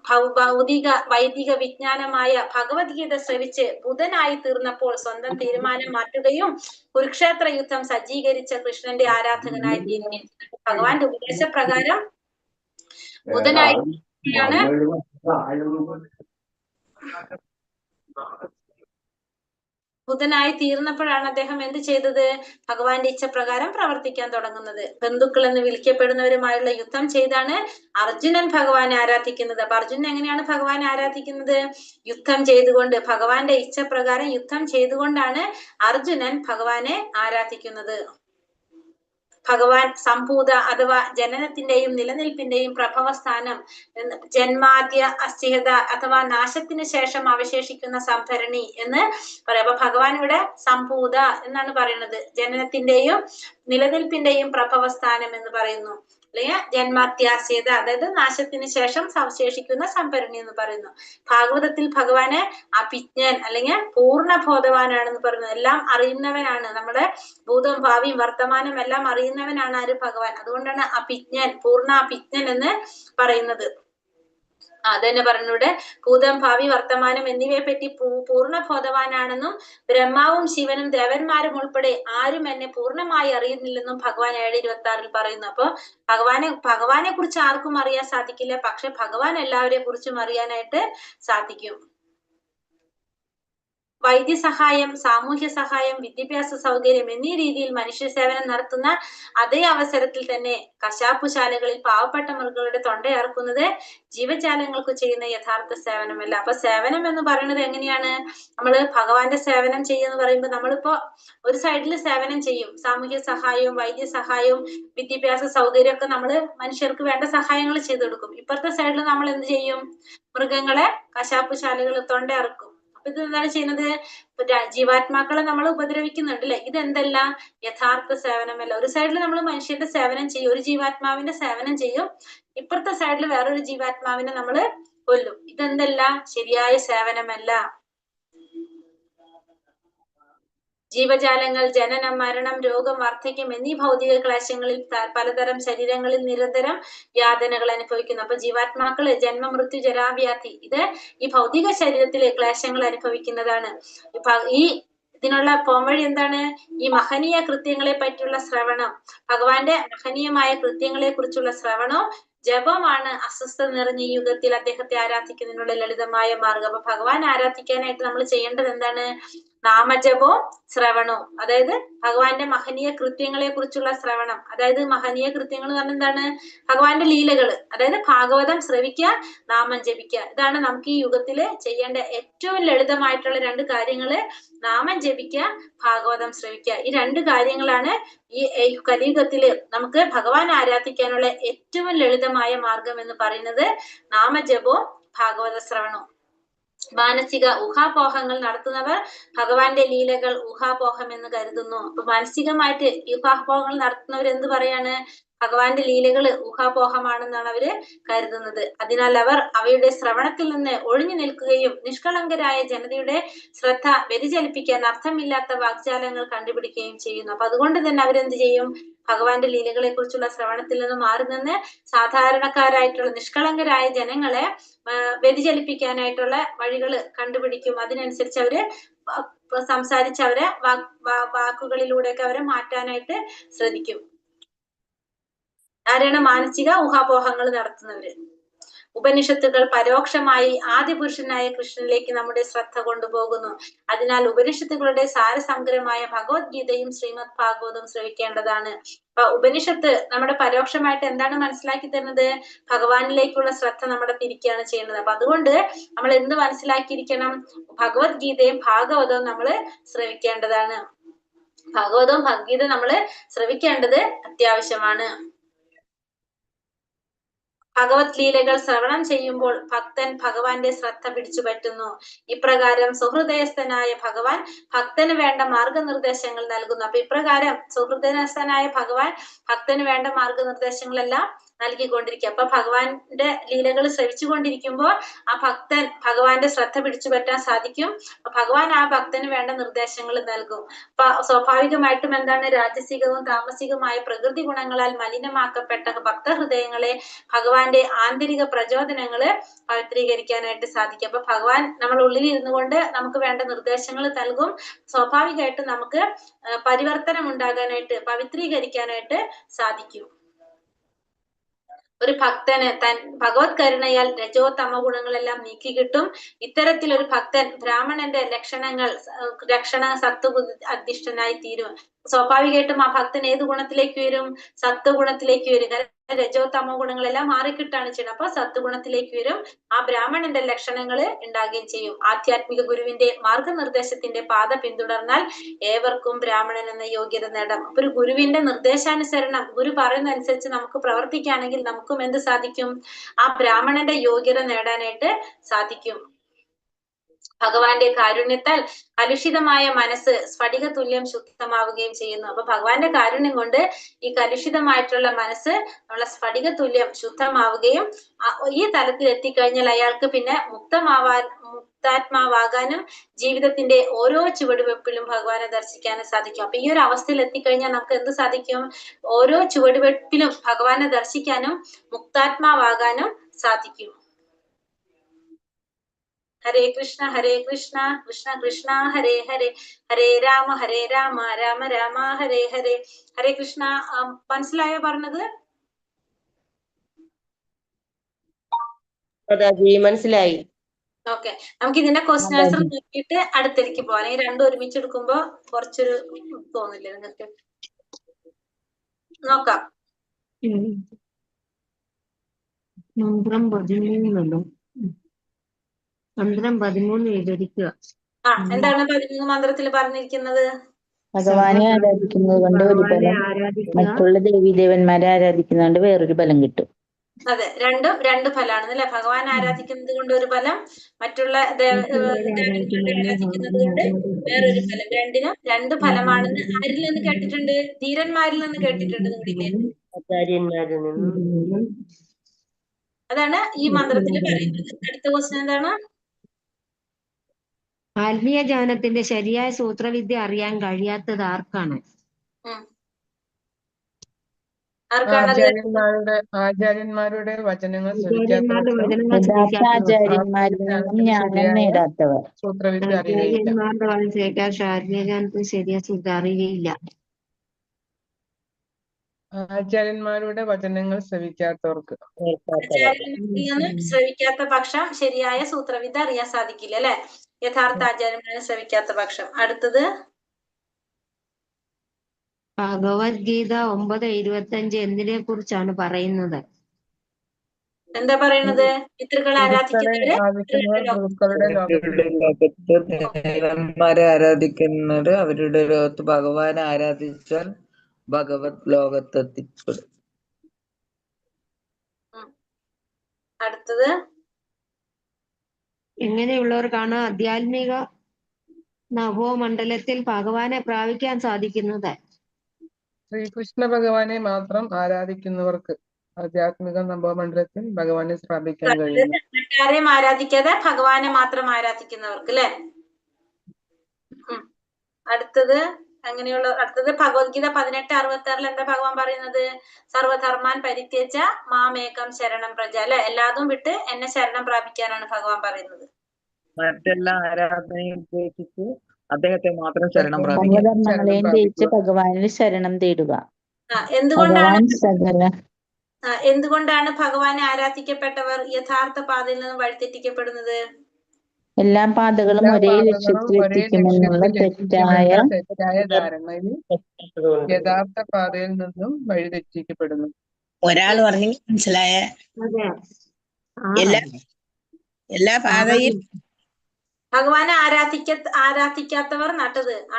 ഭൗതിക വൈദിക വിജ്ഞാനമായ ഭഗവത്ഗീത ശ്രവിച്ച് ബുധനായി തീർന്നപ്പോൾ സ്വന്തം തീരുമാനം മാറ്റുകയും കുരുക്ഷേത്ര യുദ്ധം സജ്ജീകരിച്ച കൃഷ്ണന്റെ ആരാധകനായി തീരുകയും. ഭഗവാന്റെ ഉപദേശപ്രകാരം ബുധനായി തീർന്നപ്പോഴാണ് അദ്ദേഹം എന്ത് ചെയ്തത്? ഭഗവാന്റെ ഇച്ഛപ്രകാരം പ്രവർത്തിക്കാൻ തുടങ്ങുന്നത്. ബന്ധുക്കൾ എന്ന് വിളിക്കപ്പെടുന്നവരുമായുള്ള യുദ്ധം ചെയ്താണ് അർജുനൻ ഭഗവാനെ ആരാധിക്കുന്നത്. അപ്പൊ അർജുനൻ എങ്ങനെയാണ് ഭഗവാനെ ആരാധിക്കുന്നത്? യുദ്ധം ചെയ്തുകൊണ്ട്, ഭഗവാന്റെ ഇച്ഛപ്രകാരം യുദ്ധം ചെയ്തുകൊണ്ടാണ് അർജുനൻ ഭഗവാനെ ആരാധിക്കുന്നത്. ഭഗവാൻ സംഭൂത അഥവാ ജനനത്തിന്റെയും നിലനിൽപ്പിന്റെയും പ്രഭവസ്ഥാനം, ജന്മാദ്യ അസ്ഥിഹത അഥവാ നാശത്തിന് ശേഷം അവശേഷിക്കുന്ന സംഭരണി എന്ന് പറയാം. അപ്പൊ ഭഗവാൻ ഇവിടെ സംഭൂത എന്നാണ് പറയുന്നത്. ജനനത്തിന്റെയും നിലനിൽപ്പിന്റെയും പ്രഭവസ്ഥാനം എന്ന് പറയുന്നു. അല്ലെങ്കിൽ ജന്മാത്യാസ്യത, അതായത് നാശത്തിന് ശേഷം അവശേഷിക്കുന്ന സംഭരണി എന്ന് പറയുന്നു. ഭാഗവതത്തിൽ ഭഗവാനെ അഭിജ്ഞൻ അല്ലെങ്കിൽ പൂർണ്ണബോധവാനാണെന്ന് പറയുന്നത്. എല്ലാം അറിയുന്നവനാണ്. നമ്മുടെ ഭൂതം, ഭാവിയും വർത്തമാനം എല്ലാം അറിയുന്നവനാണ് ആര്? ഭഗവാൻ. അതുകൊണ്ടാണ് അഭിജ്ഞൻ, പൂർണ്ണ അഭിജ്ഞൻ എന്ന് പറയുന്നത്. അതന്നെ പറഞ്ഞൂടെ, ഭൂതം, ഭാവി, വർത്തമാനം എന്നിവയെ പറ്റി പൂർണ്ണബോധവാനാണെന്നും ബ്രഹ്മാവും ശിവനും ദേവന്മാരും ഉൾപ്പെടെ ആരും എന്നെ പൂർണ്ണമായി അറിയുന്നില്ലെന്നും ഭഗവാൻ 7:26 പറയുന്നു. അപ്പൊ ഭഗവാനെ കുറിച്ച് ആർക്കും അറിയാൻ സാധിക്കില്ല, പക്ഷെ ഭഗവാൻ എല്ലാവരെ കുറിച്ചും അറിയാനായിട്ട് സാധിക്കും. വൈദ്യസഹായം, സാമൂഹ്യ സഹായം, വിദ്യാഭ്യാസ സൗകര്യം എന്നീ രീതിയിൽ മനുഷ്യ സേവനം നടത്തുന്ന അതേ അവസരത്തിൽ തന്നെ കശാപ്പുശാലകളിൽ പാവപ്പെട്ട മൃഗങ്ങളുടെ തൊണ്ടയറക്കുന്നത് ജീവജാലങ്ങൾക്ക് ചെയ്യുന്ന യഥാർത്ഥ സേവനമല്ല. അപ്പൊ സേവനം എന്ന് പറയുന്നത് എങ്ങനെയാണ്? നമ്മള് ഭഗവാന്റെ സേവനം ചെയ്യുമെന്ന് പറയുമ്പോൾ നമ്മളിപ്പോ ഒരു സൈഡിൽ സേവനം ചെയ്യും, സാമൂഹ്യ സഹായവും വൈദ്യസഹായവും വിദ്യാഭ്യാസ സൗകര്യമൊക്കെ നമ്മള് മനുഷ്യർക്ക് വേണ്ട സഹായങ്ങൾ ചെയ്തു കൊടുക്കും. ഇപ്പുറത്തെ സൈഡിൽ നമ്മൾ എന്ത് ചെയ്യും? മൃഗങ്ങളെ കശാപ്പുശാലകൾ തൊണ്ടയറക്കും. ഇത് എന്താണ് ചെയ്യുന്നത്? ജീവാത്മാക്കളെ നമ്മൾ ഉപദ്രവിക്കുന്നുണ്ട് അല്ലെ. ഇതെന്തല്ല? യഥാർത്ഥ സേവനമല്ല. ഒരു സൈഡിൽ നമ്മൾ മനുഷ്യന്റെ സേവനം ചെയ്യും, ഒരു ജീവാത്മാവിന്റെ സേവനം ചെയ്യും, ഇപ്പുറത്തെ സൈഡിൽ വേറൊരു ജീവാത്മാവിനെ നമ്മൾ കൊല്ലും. ഇതെന്തല്ല? ശരിയായ സേവനമല്ല. ജീവജാലങ്ങൾ ജനനം, മരണം, രോഗം, വാർദ്ധക്യം എന്നീ ഭൗതിക ക്ലേശങ്ങളിൽ പലതരം ശരീരങ്ങളിൽ നിരന്തരം യാതനകൾ അനുഭവിക്കുന്നു. അപ്പൊ ജീവാത്മാക്കള് ജന്മ, മൃത്യു, ജരാവ്യാധി ഇത് ഈ ഭൗതിക ശരീരത്തിലെ ക്ലേശങ്ങൾ അനുഭവിക്കുന്നതാണ്. ഇതിനുള്ള പോംവഴി എന്താണ്? ഈ മഹനീയ കൃത്യങ്ങളെ പറ്റിയുള്ള ശ്രവണം, ഭഗവാന്റെ മഹനീയമായ കൃത്യങ്ങളെ കുറിച്ചുള്ള ശ്രവണവും ജപമാണ് അസ്വസ്ഥത നിറഞ്ഞ ഈ യുഗത്തിൽ അദ്ദേഹത്തെ ആരാധിക്കുന്നതിനുള്ള ലളിതമായ മാർഗം. അപ്പൊ ഭഗവാൻ ആരാധിക്കാനായിട്ട് നമ്മൾ ചെയ്യേണ്ടത് എന്താണ്? നാമജപവും ശ്രവണവും. അതായത് ഭഗവാന്റെ മഹനീയ കൃത്യങ്ങളെ കുറിച്ചുള്ള ശ്രവണം. അതായത് മഹനീയ കൃത്യങ്ങൾ എന്ന് പറഞ്ഞാൽ എന്താണ്? ഭഗവാന്റെ ലീലകള്. അതായത് ഭാഗവതം ശ്രവിക്കുക, നാമം ജപിക്കുക. ഇതാണ് നമുക്ക് ഈ യുഗത്തില് ചെയ്യേണ്ട ഏറ്റവും ലളിതമായിട്ടുള്ള 2 കാര്യങ്ങള്. നാമം ജപിക്കുക, ഭാഗവതം ശ്രവിക്കുക. ഈ 2 കാര്യങ്ങളാണ് ഈ കലിയുഗത്തില് നമുക്ക് ഭഗവാൻ ആരാധിക്കാനുള്ള ഏറ്റവും ലളിതമായ മാർഗം എന്ന് പറയുന്നത് നാമജപവും ഭാഗവത ശ്രവണവും. മാനസിക ഊഹാപോഹങ്ങൾ നടത്തുന്നവർ ഭഗവാന്റെ ലീലകൾ ഊഹാപോഹം എന്ന് കരുതുന്നു. അപ്പൊ മാനസികമായിട്ട് ഊഹാപോഹങ്ങൾ നടത്തുന്നവർ എന്ത് പറയാണ്? ഭഗവാന്റെ ലീലകള് ഊഹാപോഹമാണെന്നാണ് അവര് കരുതുന്നത്. അതിനാൽ അവർ അവയുടെ ശ്രവണത്തിൽ നിന്ന് ഒഴിഞ്ഞു നിൽക്കുകയും നിഷ്കളങ്കരായ ജനതയുടെ ശ്രദ്ധ വ്യതിചലിപ്പിക്കാൻ അർത്ഥമില്ലാത്ത വാഗ്ജാലങ്ങൾ കണ്ടുപിടിക്കുകയും ചെയ്യുന്നു. അപ്പൊ അതുകൊണ്ട് തന്നെ അവരെന്ത് ചെയ്യും? ഭഗവാന്റെ ലീലകളെ കുറിച്ചുള്ള ശ്രവണത്തിൽ നിന്ന് മാറി നിന്ന് സാധാരണക്കാരായിട്ടുള്ള നിഷ്കളങ്കരായ ജനങ്ങളെ വ്യതിചലിപ്പിക്കാനായിട്ടുള്ള വഴികള് കണ്ടുപിടിക്കും. അതിനനുസരിച്ച് അവര് സംസാരിച്ച് അവരെ വാക്കുകളിലൂടെയൊക്കെ അവരെ മാറ്റാനായിട്ട് ശ്രദ്ധിക്കും. ആരാണ് മാനസിക ഊഹാപോഹങ്ങൾ നടത്തുന്നവര്? ഉപനിഷത്തുകൾ പരോക്ഷമായി ആദിപുരുഷനായ കൃഷ്ണനിലേക്ക് നമ്മുടെ ശ്രദ്ധ കൊണ്ടുപോകുന്നു. അതിനാൽ ഉപനിഷത്തുകളുടെ സാരസംഗ്രഹമായ ഭഗവത്ഗീതയും ശ്രീമദ് ഭാഗവതവും ശ്രവിക്കേണ്ടതാണ്. അപ്പൊ ഉപനിഷത്ത് നമ്മുടെ പരോക്ഷമായിട്ട് എന്താണ് മനസ്സിലാക്കി തരുന്നത്? ഭഗവാനിലേക്കുള്ള ശ്രദ്ധ നമ്മുടെ തിരിക്കുകയാണ് ചെയ്യുന്നത്. അപ്പൊ അതുകൊണ്ട് നമ്മൾ എന്ത് മനസ്സിലാക്കിയിരിക്കണം? ഭഗവത്ഗീതയും ഭാഗവതവും നമ്മൾ ശ്രവിക്കേണ്ടതാണ്. ഭാഗവതവും ഭഗവത്ഗീത നമ്മള് ശ്രവിക്കേണ്ടത് അത്യാവശ്യമാണ്. ഭഗവത് ലീലകൾ ശ്രവണം ചെയ്യുമ്പോൾ ഭക്തൻ ഭഗവാന്റെ ശ്രദ്ധ പിടിച്ചു പറ്റുന്നു. ഇപ്രകാരം സുഹൃദയസ്ഥനായ ഭഗവാൻ ഭക്തന് വേണ്ട മാർഗനിർദ്ദേശങ്ങൾ നൽകുന്നു. അപ്പൊ ഇപ്രകാരം സുഹൃദയസ്ഥനായ ഭഗവാൻ ഭക്തന് വേണ്ട മാർഗനിർദ്ദേശങ്ങളെല്ലാം നൽകിക്കൊണ്ടിരിക്കുക. അപ്പൊ ഭഗവാന്റെ ലീലകൾ ശ്രവിച്ചുകൊണ്ടിരിക്കുമ്പോൾ ആ ഭക്തൻ ഭഗവാന്റെ ശ്രദ്ധ പിടിച്ചു പറ്റാൻ സാധിക്കും. ഭഗവാൻ ആ ഭക്തന് വേണ്ട നിർദ്ദേശങ്ങൾ നൽകും. അപ്പൊ സ്വാഭാവികമായിട്ടും എന്താണ്? രാജസികവും താമസികവുമായ പ്രകൃതി ഗുണങ്ങളാൽ മലിനമാക്കപ്പെട്ട ഭക്തഹൃദയങ്ങളെ ഭഗവാന്റെ ആന്തരിക പ്രചോദനങ്ങള് പവിത്രീകരിക്കാനായിട്ട് സാധിക്കും. അപ്പൊ ഭഗവാൻ നമ്മൾ ഉള്ളിൽ ഇരുന്നു കൊണ്ട് നമുക്ക് വേണ്ട നിർദ്ദേശങ്ങൾ നൽകും. സ്വാഭാവികമായിട്ടും നമുക്ക് പരിവർത്തനം ഉണ്ടാകാനായിട്ട് പവിത്രീകരിക്കാനായിട്ട് സാധിക്കും. ഒരു ഭക്തന് ഭഗവത് കരുണയാൽ രജോ തമോ ഗുണങ്ങളെല്ലാം നീക്കി കിട്ടും. ഇത്തരത്തിലൊരു ഭക്തൻ ബ്രാഹ്മണന്റെ ലക്ഷണ സത്വ അധിഷ്ഠനായി തീരും. സ്വാഭാവികമായിട്ടും ആ ഭക്തൻ ഏത് ഗുണത്തിലേക്ക് വരും? സത്വഗുണത്തിലേക്ക് വരും. രജോ തമോ ഗുണങ്ങളെല്ലാം മാറിക്കിട്ടാണ് ചെയ്യുന്നത്. അപ്പൊ സത്വഗുണത്തിലേക്ക് വരും. ആ ബ്രാഹ്മണന്റെ ലക്ഷണങ്ങൾ ഉണ്ടാകുകയും ചെയ്യും. ആധ്യാത്മിക ഗുരുവിന്റെ മാർഗനിർദ്ദേശത്തിന്റെ പാത പിന്തുടർന്നാൽ ഏവർക്കും ബ്രാഹ്മണൻ എന്ന യോഗ്യത നേടാം. അപ്പൊ ഒരു ഗുരുവിന്റെ നിർദ്ദേശാനുസരണം, ഗുരു പറയുന്ന അനുസരിച്ച് നമുക്ക് പ്രവർത്തിക്കുകയാണെങ്കിൽ നമുക്കും എന്ത് സാധിക്കും? ആ ബ്രാഹ്മണന്റെ യോഗ്യത നേടാനായിട്ട് സാധിക്കും. ഭഗവാന്റെ കാരുണ്യത്താൽ കലുഷിതമായ മനസ്സ് സ്ഫടിക തുല്യം ശുദ്ധമാവുകയും ചെയ്യുന്നു. അപ്പൊ ഭഗവാന്റെ കാരുണ്യം കൊണ്ട് ഈ കലുഷിതമായിട്ടുള്ള മനസ്സ് നമ്മളെ സ്ഫടിക തുല്യം ശുദ്ധമാവുകയും ഈ തലത്തിൽ എത്തിക്കഴിഞ്ഞാൽ അയാൾക്ക് പിന്നെ മുക്താത്മാവാകാനും ജീവിതത്തിന്റെ ഓരോ ചുവടുവെപ്പിലും ഭഗവാനെ ദർശിക്കാനും സാധിക്കും. അപ്പൊ ഈ ഒരു അവസ്ഥയിൽ എത്തിക്കഴിഞ്ഞാൽ നമുക്ക് എന്ത് സാധിക്കും? ഓരോ ചുവടുവെപ്പിലും ഭഗവാനെ ദർശിക്കാനും മുക്താത്മാവാകാനും സാധിക്കും. ഹരേ കൃഷ്ണ കൃഷ്ണ കൃഷ്ണ ഹരേ ഹരേ, ഹരേ രാമ രാമ രാമ ഹരേ ഹരേ. ഹരേ കൃഷ്ണ. മനസ്സിലായോ പറഞ്ഞത്? മനസ്സിലായി. ഓക്കെ, നമുക്ക് ഇതിന്റെ ക്വസ്റ്റ്യൻ ആൻസർ നോക്കിയിട്ട് അടുത്തേക്ക് പോവാം. അല്ലെങ്കിൽ രണ്ടും ഒരുമിച്ച് എടുക്കുമ്പോ കുറച്ചൊരു തോന്നില്ലേ നിങ്ങൾക്ക്? നോക്കാം. മന്ത്രം 13 വിവരിക്കുക. എന്താണ് 13 മന്ത്രത്തിൽ പറഞ്ഞിരിക്കുന്നത്? ഭഗവാനെ ആരാധിക്കുന്നത് കൊണ്ട് ഒരു ബലം, മറ്റുള്ള ദേവീദേവന്മാരെ ആരാധിക്കുന്നതുകൊണ്ട് വേറൊരു ബലം കിട്ടും. അതെ, രണ്ടും രണ്ട് ഫലമാണ് അല്ലെ? ഭഗവാൻ ആരാധിക്കുന്നത് കൊണ്ട് ഒരു ഫലം, മറ്റുള്ള ദേവന്മാരെ ആരാധിക്കുന്നത് കൊണ്ട് വേറൊരു ഫലം. രണ്ടിനും രണ്ട് ഫലമാണെന്ന് ആരിൽ നിന്ന് കേട്ടിട്ടുണ്ട്? ധീരന്മാരിൽ നിന്ന് കേട്ടിട്ടുണ്ട്. അതാണ് ഈ മന്ത്രത്തിൽ പറയുന്നത്. അടുത്ത ക്വസ്റ്റ്യൻ എന്താണ്? ആത്മീയ ജ്ഞാനത്തിന്റെ ശരിയായ സൂത്രവിദ്യ അറിയാൻ കഴിയാത്തത് ആർക്കാണ്? ആചാര്യന്മാരുടെ വചനങ്ങൾ ആചാര്യന്മാരിൽ നിന്നും ജ്ഞാനം നേടാത്തവർ. ആചാര്യന്മാരുടെ വചനം കേൾക്കാൻ ആത്മീയജ്ഞാനത്തിന് ശരിയായ സൂത്രം അറിയുകയില്ല. ആചാര്യന്മാരുടെ വചനങ്ങൾ ശ്രവിക്കാത്തവർക്ക്. ശ്രവിക്കാത്ത പക്ഷം ശരിയായ സൂത്രവിദ്യ അറിയാൻ സാധിക്കില്ല അല്ലെ? യഥാർത്ഥ ആചാര്യന്മാരെ ശ്രവിക്കാത്ത പക്ഷം. അടുത്തത് ഭഗവത്ഗീത 9:25 എന്തിനെ കുറിച്ചാണ് പറയുന്നത്? എന്താ പറയുന്നത്? പിതൃക്കളെ ആരാധിക്കുന്നവര് അവരുടെ ലോകത്ത് ഭഗവാനെ ആരാധിച്ചാൽ ഭഗവത് ലോകത്തെത്തിപ്പെടും. അടുത്തത് എങ്ങനെയുള്ളവർക്കാണ് ആധ്യാത്മിക നവോമണ്ഡലത്തിൽ ഭഗവാനെ പ്രാപിക്കാൻ സാധിക്കുന്നത്? ശ്രീകൃഷ്ണ ഭഗവാനെ മാത്രം ആരാധിക്കുന്നവർക്ക് ആധ്യാത്മിക നവമണ്ഡലത്തിൽ ഭഗവാനെ സ്ഥാപിക്കാൻ കഴിയുന്നു. മറ്റാരെയും ആരാധിക്കാതെ ഭഗവാനെ മാത്രം ആരാധിക്കുന്നവർക്ക് അല്ലെ. അടുത്തത് ഭഗവത്ഗീത 18:66 എന്താ ഭഗവാൻ പറയുന്നത്? സർവധർമാൻ പരിത്യജ മാമേകം ശരണം പ്രജ അല്ലെ. എല്ലാതും വിട്ട് എന്നെ ശരണം പ്രാപിക്കാനാണ് ഭഗവാൻ പറയുന്നത്. മറ്റെല്ലാ ആരാധനയും ഉപേക്ഷിച്ച് അദ്ദേഹത്തെ മാത്രം ശരണം പ്രാപിക്കുക. സർവധർമ്മങ്ങളെയും ജയിച്ച് ഭഗവാനിൽ ശരണം തേടുക. എന്തുകൊണ്ടാണ് ഭഗവാനെ ആരാധിക്കപ്പെട്ടവർ യഥാർത്ഥ പാതയിൽ നിന്ന് വഴിതെറ്റിക്കപ്പെടുന്നത്? എല്ലാ പാതകളും ഒരേ ലക്ഷ്യത്തിൽ എത്തിക്കുമെന്നുള്ള തെറ്റായ ധാരണയിൽ യഥാർത്ഥ പാതയിൽ നിന്നും വഴിതെറ്റിക്കപ്പെടുന്നു. ഒരാൾ പറഞ്ഞു മനസ്സിലായ എല്ലാ പാതയും ഭഗവാനെ ആരാധിക്കാത്തവർ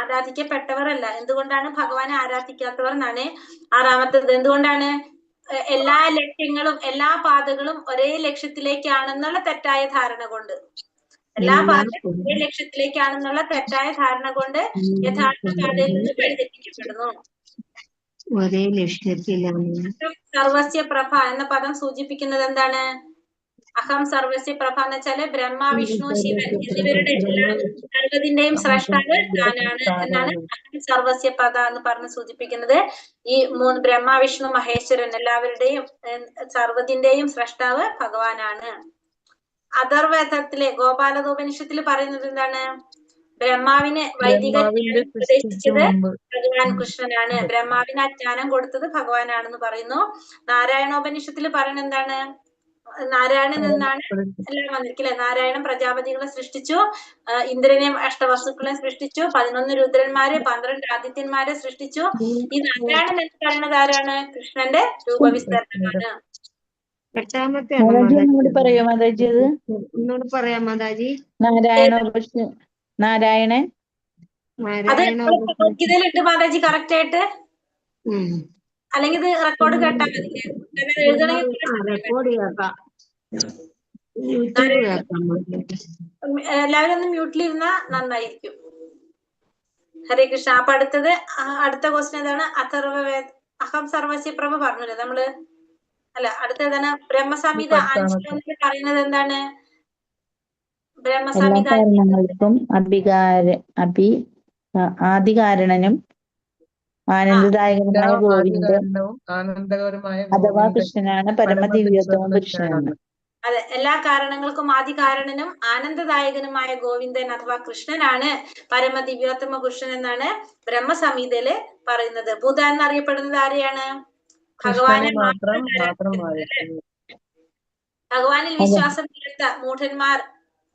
ആരാധിക്കപ്പെട്ടവരല്ല. എന്തുകൊണ്ടാണ് ഭഗവാനെ ആരാധിക്കാത്തവർ എന്നാണ് 6-ാമത്തത്. എന്തുകൊണ്ടാണ്? എല്ലാ ലക്ഷ്യങ്ങളും എല്ലാ പാതകളും ഒരേ ലക്ഷ്യത്തിലേക്കാണെന്നുള്ള തെറ്റായ ധാരണ കൊണ്ട്. എല്ലാ പാതകളും ഒരേ ലക്ഷ്യത്തിലേക്കാണെന്നുള്ള തെറ്റായ ധാരണ കൊണ്ട് യഥാർത്ഥ പാതയിൽ നിന്ന് വഴിതെറ്റിക്കപ്പെടുന്നു. ഒരേ ലക്ഷ്യത്തിലാണ്. സർവസ്യ പ്രഭ എന്ന പദം സൂചിപ്പിക്കുന്നത് എന്താണ്? അഹം സർവസ്യ പ്രഭ എന്ന് വെച്ചാല് ബ്രഹ്മ, വിഷ്ണു, ശിവൻ എന്നിവരുടെ എല്ലാ സർവ്വതിന്റെയും സ്രഷ്ടാവ് താനാണ് എന്നാണ് അഹം സർവസ്യ പ്രഭ എന്ന് പറഞ്ഞ് സൂചിപ്പിക്കുന്നത്. ഈ 3 ബ്രഹ്മ, വിഷ്ണു, മഹേശ്വരൻ എല്ലാവരുടെയും സർവ്വതിന്റെയും സ്രഷ്ടാവ് ഭഗവാനാണ്. അഥർവവേദത്തിലെ ഗോപാലകോപനിഷത്തിൽ പറയുന്നത് എന്താണ്? ബ്രഹ്മാവിന് വൈദിക ജ്ഞാനം ഉപദേശിച്ചത് ഭഗവാൻ കൃഷ്ണനാണ്. ബ്രഹ്മാവിന് അജ്ഞാനം കൊടുത്തത് ഭഗവാനാണെന്ന് പറയുന്നു. നാരായണോപനിഷത്തിൽ പറയുന്നത് എന്താണ്? നാരായണൻ നിന്നാണ് എല്ലാം വന്നിരിക്കില്ലേ. നാരായണൻ പ്രജാപതികളെ സൃഷ്ടിച്ചു, ഇന്ദ്രനെ അഷ്ടവസ്തുക്കളെ സൃഷ്ടിച്ചു, 11 രുദ്രന്മാരെ 12 ആദിത്യന്മാരെ സൃഷ്ടിച്ചു. ഈ നാരായണൻ എന്ന് പറയുന്നത് ആരാണ്? കൃഷ്ണന്റെ രൂപവിസ്തരണമാണ്. ഒന്നുകൂടി പറയോ മാതാജി? അത് ഒന്നുകൂടി പറയാം മാതാജി. നാരായണൻ അത് ഭഗവത്ഗീതയിലുണ്ട് മാതാജി കറക്റ്റ് ആയിട്ട്. അല്ലെങ്കിൽ ഇത് റെക്കോർഡ് കേട്ടാൽ മതി. റെക്കോർഡ് കേൾക്കാം, യൂട്യൂബ് കേൾക്കാം. എല്ലാവരും ഒന്ന് മ്യൂട്ടിലിരുന്നാ നന്നായിരിക്കും. ഹരേ കൃഷ്ണ. അപ്പൊ അടുത്ത ക്വസ്റ്റ്യൻ ഏതാണ്? അഹം സർവസ്യ പ്രഭ പറഞ്ഞില്ലേ നമ്മള്? അല്ല, അടുത്തതാണ് ബ്രഹ്മസംഹിത 5 പറയുന്നത് എന്താണ്? എല്ലാ കാരണങ്ങൾക്കും ആദികാരണനും ആനന്ദദായകനുമായ ഗോവിന്ദൻ അഥവാ കൃഷ്ണനാണ് പരമദിവ്യോത്തമ പുരുഷനാണ്. അതെ, എല്ലാ കാരണങ്ങൾക്കും ആദികാരണനും ആനന്ദദായകനുമായ ഗോവിന്ദൻ അഥവാ കൃഷ്ണനാണ് പരമദിവ്യോത്തമ പുരുഷൻ എന്നാണ് ബ്രഹ്മസംഹിതയില് പറയുന്നത്. ബുധ എന്നറിയപ്പെടുന്നത് ആരെയാണ്? ഭഗവാനെ മാത്രം. ഭഗവാനിൽ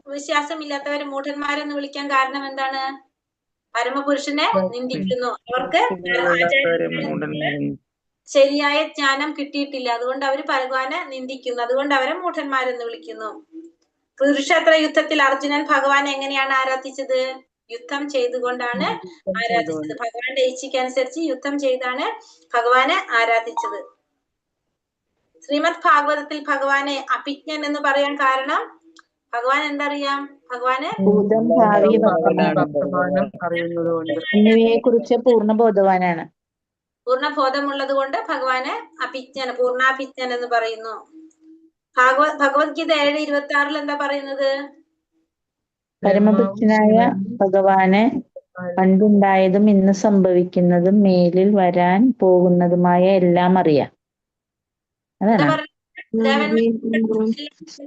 വിശ്വാസമില്ലാത്തവരെ മൂഢന്മാരെന്ന് വിളിക്കാൻ കാരണം എന്താണ്? പരമപുരുഷനെ നിന്ദിക്കുന്നു. അവർക്ക് ശരിയായ ജ്ഞാനം കിട്ടിയിട്ടില്ല, അതുകൊണ്ട് അവർ ഭഗവാനെ നിന്ദിക്കുന്നു. അതുകൊണ്ട് അവരെ മൂഢന്മാരെന്ന് വിളിക്കുന്നു. കുരുക്ഷേത്ര യുദ്ധത്തിൽ അർജുനൻ ഭഗവാനെ എങ്ങനെയാണ് ആരാധിച്ചത്? യുദ്ധം ചെയ്തുകൊണ്ടാണ് ആരാധിച്ചത്. ഭഗവാന്റെ ഇച്ഛയ്ക്കനുസരിച്ച് യുദ്ധം ചെയ്താണ് ഭഗവാനെ ആരാധിച്ചത്. ശ്രീമദ് ഭാഗവതത്തിൽ ഭഗവാനെ അഭിജ്ഞൻ എന്ന് പറയാൻ കാരണം ഭഗവാൻ എന്തറിയാം? ഭഗവാന് ഭൂതം, ഭാവി, വർത്തമാനം എന്നിവയെ കുറിച്ച് പൂർണ്ണബോധവാനാണ്. പൂർണ്ണബോധമുള്ളത് കൊണ്ട് ഭഗവാന് പൂർണ്ണാഭിജ്ഞൻ എന്ന് പറയുന്നു. ഭഗവത്ഗീത 7:26 എന്താ പറയുന്നത്? പരമപുരുഷനായ ഭഗവാന് പണ്ടുണ്ടായതും ഇന്ന് സംഭവിക്കുന്നതും മേലിൽ വരാൻ പോകുന്നതുമായ എല്ലാം അറിയാം. അതാണ്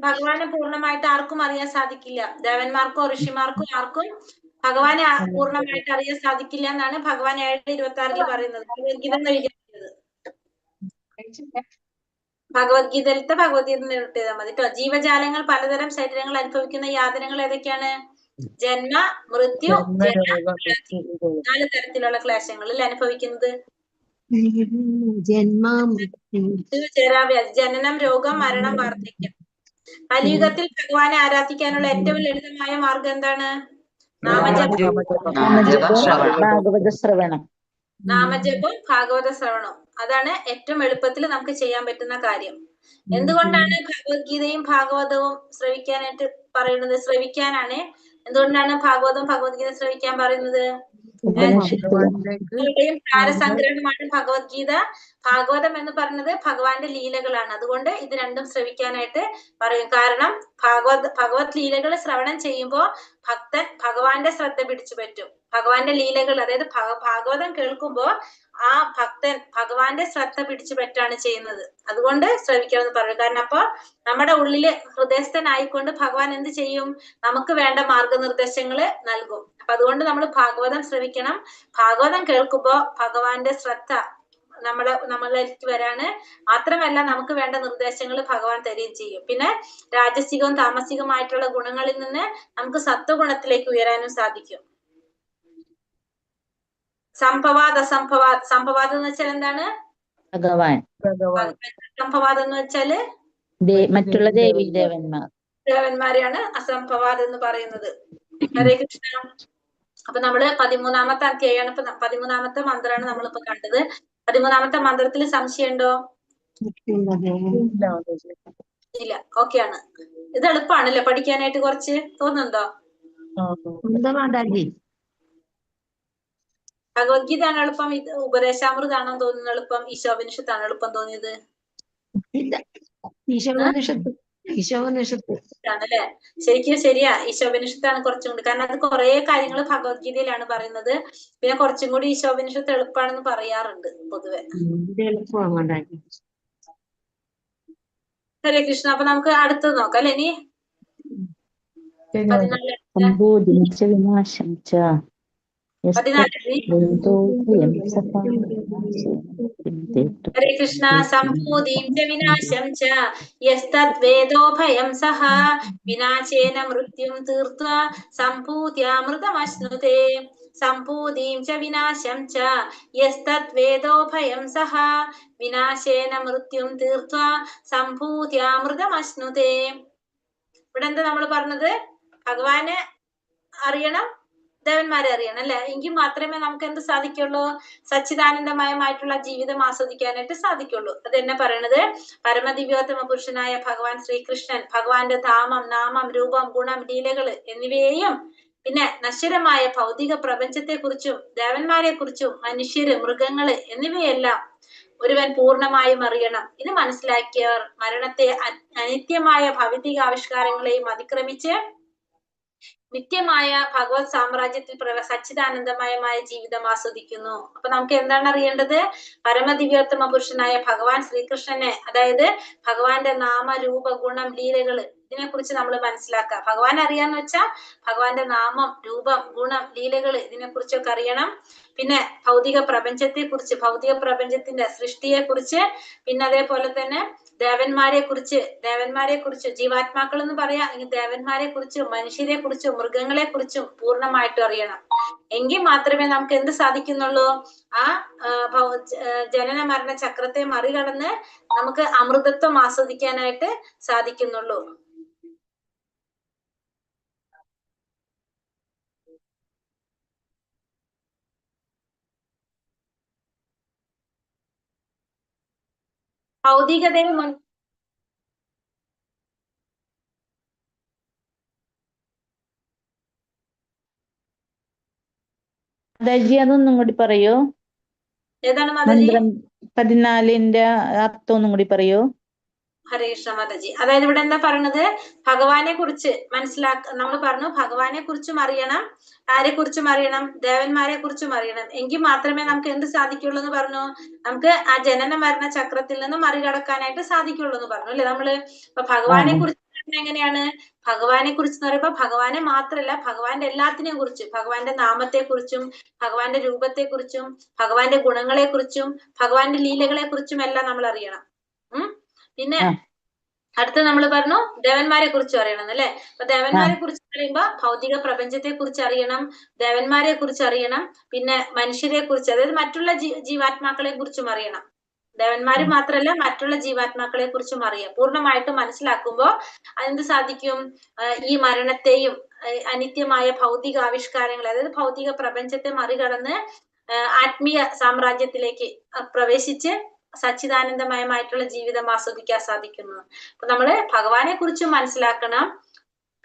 ഭഗവാനെ പൂർണ്ണമായിട്ട് ആർക്കും അറിയാൻ സാധിക്കില്ല. ദേവന്മാർക്കോ ഋഷിമാർക്കോ ആർക്കും ഭഗവാനെ പൂർണ്ണമായിട്ട് അറിയാൻ സാധിക്കില്ല എന്നാണ് ഭഗവാൻ 7:26 പറയുന്നത്. ഭഗവത്ഗീതയിലത്തെ ഭഗവത്ഗീത എഴുതിയാൽ മതി കേട്ടോ. ജീവജാലങ്ങൾ പലതരം ശരീരങ്ങൾ അനുഭവിക്കുന്ന യാതനകൾ ഏതൊക്കെയാണ്? ജന്മ, മൃത്യു, 4 തരത്തിലുള്ള ക്ലേശങ്ങളിൽ അനുഭവിക്കുന്നത്. ജനനം, രോഗം, മരണം, വാർദ്ധക്യം. കലിയുഗത്തിൽ ഭഗവാനെ ആരാധിക്കാനുള്ള ഏറ്റവും ലളിതമായ മാർഗം എന്താണ്? നാമജപം, ഭാഗവത ശ്രവണം. നാമജപം, ഭാഗവത ശ്രവണം. അതാണ് ഏറ്റവും എളുപ്പത്തിൽ നമുക്ക് ചെയ്യാൻ പറ്റുന്ന കാര്യം. എന്തുകൊണ്ടാണ് ഭഗവത്ഗീതയും ഭാഗവതവും ശ്രവിക്കാനായിട്ട് പറയുന്നത്? ശ്രവിക്കാനാണ്. എന്തുകൊണ്ടാണ് ഭാഗവതം ഭഗവത്ഗീത ശ്രവിക്കാൻ പറയുന്നത്? യും സാരസംഗ്രഹമാണ് ഭഗവത്ഗീത. ഭാഗവതം എന്ന് പറയുന്നത് ഭഗവാന്റെ ലീലകളാണ്. അതുകൊണ്ട് ഇത് രണ്ടും ശ്രവിക്കാനായിട്ട് പറയും. കാരണം ഭഗവത് ലീലകൾ ശ്രവണം ചെയ്യുമ്പോൾ ഭക്തൻ ഭഗവാന്റെ ശ്രദ്ധ പിടിച്ചു പറ്റും. ഭഗവാന്റെ ലീലകൾ, അതായത് ഭാഗവതം കേൾക്കുമ്പോൾ ആ ഭക്തൻ ഭഗവാന്റെ ശ്രദ്ധ പിടിച്ചു പറ്റാണ് ചെയ്യുന്നത്. അതുകൊണ്ട് ശ്രവിക്കണം എന്ന് പറയും. കാരണം അപ്പൊ നമ്മുടെ ഉള്ളില് ഹൃദയസ്ഥനായിക്കൊണ്ട് ഭഗവാൻ എന്ത് ചെയ്യും? നമുക്ക് വേണ്ട മാർഗനിർദ്ദേശങ്ങള് നൽകും. അപ്പൊ അതുകൊണ്ട് നമ്മൾ ഭാഗവതം ശ്രവിക്കണം. ഭാഗവതം കേൾക്കുമ്പോ ഭഗവാന്റെ ശ്രദ്ധ നമ്മളിലേക്ക് വരാണ്. മാത്രമല്ല നമുക്ക് വേണ്ട നിർദ്ദേശങ്ങൾ ഭഗവാൻ തരികയും ചെയ്യും. പിന്നെ രാജസികവും താമസികവുമായിട്ടുള്ള ഗുണങ്ങളിൽ നിന്ന് നമുക്ക് സത്വഗുണത്തിലേക്ക് ഉയരാനും സാധിക്കും. സംഭവാദം എന്ന് വെച്ചാൽ എന്താണ്? ഭഗവാൻ. സംഭവാദം എന്ന് വെച്ചാല് മറ്റുള്ള ദേവന്മാരെയാണ് അസംഭവാദം എന്ന് പറയുന്നത്. ഹരേ കൃഷ്ണ. അപ്പൊ നമ്മള് 13ാമത്തെ അധ്യായമാണ്. ഇപ്പൊ 13ാമത്തെ മന്ത്രമാണ് നമ്മളിപ്പോ കണ്ടത്. 13ാമത്തെ മന്ത്രത്തിൽ സംശയമുണ്ടോ? ഇല്ല. ഓക്കെയാണ്. ഇത് എളുപ്പമാണല്ലേ പഠിക്കാനായിട്ട്? കുറച്ച് തോന്നുന്നുണ്ടോ? ഭഗവത്ഗീതയാണ് എളുപ്പം? ഇത് ഉപദേശാമൃതാണോ തോന്നുന്നത് എളുപ്പം? ഈശോപനിഷത്താണോ എളുപ്പം തോന്നിയത്? ആണല്ലേ? ശരിക്കും ശരിയാ, ഈശോപനിഷത്താണ് കുറച്ചും കൂടി. കാരണം അത് കുറെ കാര്യങ്ങൾ ഭഗവത്ഗീതയിലാണ് പറയുന്നത്. പിന്നെ കുറച്ചും കൂടി ഈശോപനിഷത്ത് എളുപ്പമാണെന്ന് പറയാറുണ്ട് പൊതുവെ. ഹരേ കൃഷ്ണ. അപ്പൊ നമുക്ക് അടുത്തത് നോക്കാം അല്ലെ? ഇനി 14 ഹരേ കൃഷ്ണ. സംഭൂതിം ച വിനാശം ച യസ്തത് വേദോഭയം സഹ വിനാശേന മൃത്യും തീർത്വാ സംഭൂത്യാമൃതമശ്നുതേ. സംഭൂതിം ച വിനാശം ച യസ്തത് വേദോഭയം സഹ വിനാശേന മൃത്യും തീർത്വാ സംഭൂത്യാമൃതമശ്നുതേ. ഇവിടെ എന്താ നമ്മൾ പറഞ്ഞത്? ഭഗവാനെ അറിയണം, ദേവന്മാരെ അറിയണം അല്ലെ? എങ്കിൽ മാത്രമേ നമുക്ക് എന്ത് സാധിക്കുള്ളൂ? സച്ചിദാനന്ദമയമായിട്ടുള്ള ജീവിതം ആസ്വദിക്കാനായിട്ട് സാധിക്കുള്ളൂ. അത് തന്നെ പറയണത്. പരമദിവ്യോത്തമ പുരുഷനായ ഭഗവാൻ ശ്രീകൃഷ്ണൻ ഭഗവാന്റെ ധാമം, നാമം, രൂപം, ഗുണം, ലീലകള് എന്നിവയെയും പിന്നെ നശ്വരമായ ഭൗതിക പ്രപഞ്ചത്തെ കുറിച്ചും ദേവന്മാരെ കുറിച്ചും മനുഷ്യര്, മൃഗങ്ങള് എന്നിവയെല്ലാം ഒരുവൻ പൂർണ്ണമായും അറിയണം. ഇത് മനസ്സിലാക്കിയവർ മരണത്തെ അനിത്യമായ ഭൗതിക ആവിഷ്കാരങ്ങളെയും അതിക്രമിച്ച് നിത്യമായ ഭഗവത് സാമ്രാജ്യത്തിൽ സച്ചിദാനന്ദമയമായ ജീവിതം ആസ്വദിക്കുന്നു. അപ്പൊ നമുക്ക് എന്താണ് അറിയേണ്ടത്? പരമദിവ്യോത്തമ പുരുഷനായ ഭഗവാൻ ശ്രീകൃഷ്ണനെ, അതായത് ഭഗവാന്റെ നാമ, രൂപ, ഗുണം, ലീലകള് ഇതിനെ കുറിച്ച് നമ്മൾ മനസ്സിലാക്കുക. ഭഗവാൻ അറിയാന്ന് വെച്ചാൽ ഭഗവാന്റെ നാമം, രൂപം, ഗുണം, ലീലകള് ഇതിനെ കുറിച്ചൊക്കെ അറിയണം. പിന്നെ ഭൗതിക പ്രപഞ്ചത്തെ കുറിച്ച്, ഭൗതിക പ്രപഞ്ചത്തിന്റെ സൃഷ്ടിയെ കുറിച്ച്, പിന്നെ അതേപോലെ തന്നെ ദേവന്മാരെ കുറിച്ച് ജീവാത്മാക്കൾ എന്ന് പറയാം. ദേവന്മാരെ കുറിച്ചും മനുഷ്യരെ കുറിച്ചും മൃഗങ്ങളെ കുറിച്ചും പൂർണ്ണമായിട്ടും അറിയണം. എങ്കിൽ മാത്രമേ നമുക്ക് എന്ത് സാധിക്കുന്നുള്ളൂ? ആ ജനന മരണ ചക്രത്തെ മറികടന്ന് നമുക്ക് അമൃതത്വം ആസ്വദിക്കാനായിട്ട് സാധിക്കുന്നുള്ളൂ. ഭൗതികതയിൽ മാതാജി അതൊന്നും കൂടി പറയോ? ഏതാണ് മാതാജി? 14ന്റെ അർത്ഥം ഒന്നും കൂടി പറയോ? ഹരേ കൃഷ്ണ മാതാജി. അതായത് ഇവിടെ എന്താ പറയണത്? ഭഗവാനെ കുറിച്ച് നമ്മൾ പറഞ്ഞു ഭഗവാനെ കുറിച്ചും അറിയണം. ആരെ കുറിച്ചും അറിയണം? ദേവന്മാരെ കുറിച്ചും അറിയണം. എങ്കിൽ മാത്രമേ നമുക്ക് എന്ത് സാധിക്കുള്ളൂ എന്ന് പറഞ്ഞു? നമുക്ക് ആ ജനന മരണ ചക്രത്തിൽ നിന്ന് മറികടക്കാനായിട്ട് സാധിക്കുള്ളൂ എന്ന് പറഞ്ഞു അല്ലെ? നമ്മള് ഇപ്പൊ ഭഗവാനെ കുറിച്ച് എങ്ങനെയാണ്? ഭഗവാനെ കുറിച്ച് എന്ന് പറയുമ്പോ ഭഗവാനെ മാത്രല്ല, ഭഗവാന്റെ എല്ലാത്തിനെയും കുറിച്ച്, ഭഗവാന്റെ നാമത്തെ കുറിച്ചും ഭഗവാന്റെ രൂപത്തെ കുറിച്ചും ഭഗവാന്റെ ഗുണങ്ങളെ കുറിച്ചും ഭഗവാന്റെ ലീലകളെ കുറിച്ചും എല്ലാം നമ്മൾ അറിയണം. പിന്നെ അടുത്ത നമ്മൾ പറഞ്ഞു ദേവന്മാരെ കുറിച്ച് അറിയണം അല്ലെ? അപ്പൊ ദേവന്മാരെ കുറിച്ച് പറയുമ്പോ ഭൗതിക പ്രപഞ്ചത്തെ കുറിച്ച് അറിയണം, ദേവന്മാരെ കുറിച്ച് അറിയണം, പിന്നെ മനുഷ്യരെ കുറിച്ച്, അതായത് മറ്റുള്ള ജീവാത്മാക്കളെ കുറിച്ചും അറിയണം. ദേവന്മാര് മാത്രല്ല മറ്റുള്ള ജീവാത്മാക്കളെ കുറിച്ചും അറിയാം. പൂർണ്ണമായിട്ടും മനസ്സിലാക്കുമ്പോ അതെന്ത് സാധിക്കും? ഈ മരണത്തെയും അനിത്യമായ ഭൗതിക ആവിഷ്കാരങ്ങൾ, അതായത് ഭൗതിക പ്രപഞ്ചത്തെ മറികടന്ന് ആത്മീയ സാമ്രാജ്യത്തിലേക്ക് പ്രവേശിച്ച് സച്ചിദാനന്ദമയമായിട്ടുള്ള ജീവിതം ആസ്വദിക്കാൻ സാധിക്കുന്നത്. അപ്പൊ നമ്മള് ഭഗവാനെ കുറിച്ച് മനസ്സിലാക്കണം,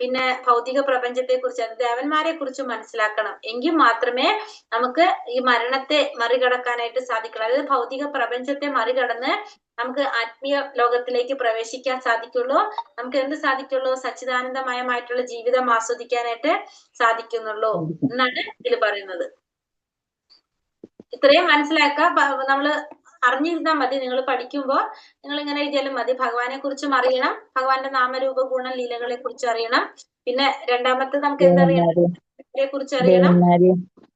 പിന്നെ ഭൗതിക പ്രപഞ്ചത്തെ കുറിച്ച്, ദേവന്മാരെ കുറിച്ച് മനസ്സിലാക്കണം. എങ്കിൽ മാത്രമേ നമുക്ക് ഈ മരണത്തെ മറികടക്കാനായിട്ട് സാധിക്കുള്ളൂ. അതായത് ഭൗതിക പ്രപഞ്ചത്തെ മറികടന്ന് നമുക്ക് ആത്മീയ ലോകത്തിലേക്ക് പ്രവേശിക്കാൻ സാധിക്കുള്ളൂ. നമുക്ക് എന്ത് സാധിക്കുള്ളൂ? സച്ചിദാനന്ദമയമായിട്ടുള്ള ജീവിതം ആസ്വദിക്കാനായിട്ട് സാധിക്കുന്നുള്ളൂ എന്നാണ് ഇതിൽ പറയുന്നത്. ഇത്രയും മനസ്സിലാക്കുക. നമ്മള് അറിഞ്ഞിരുന്നാൽ മതി. നിങ്ങൾ പഠിക്കുമ്പോ നിങ്ങൾ ഇങ്ങനെ എഴുതിയാലും മതി. ഭഗവാനെ കുറിച്ചും അറിയണം, ഭഗവാന്റെ നാമരൂപ ഗുണ ലീലകളെ കുറിച്ച് അറിയണം. പിന്നെ രണ്ടാമത്തെ നമുക്ക് എന്തറിയണം? കുറിച്ച് അറിയണം,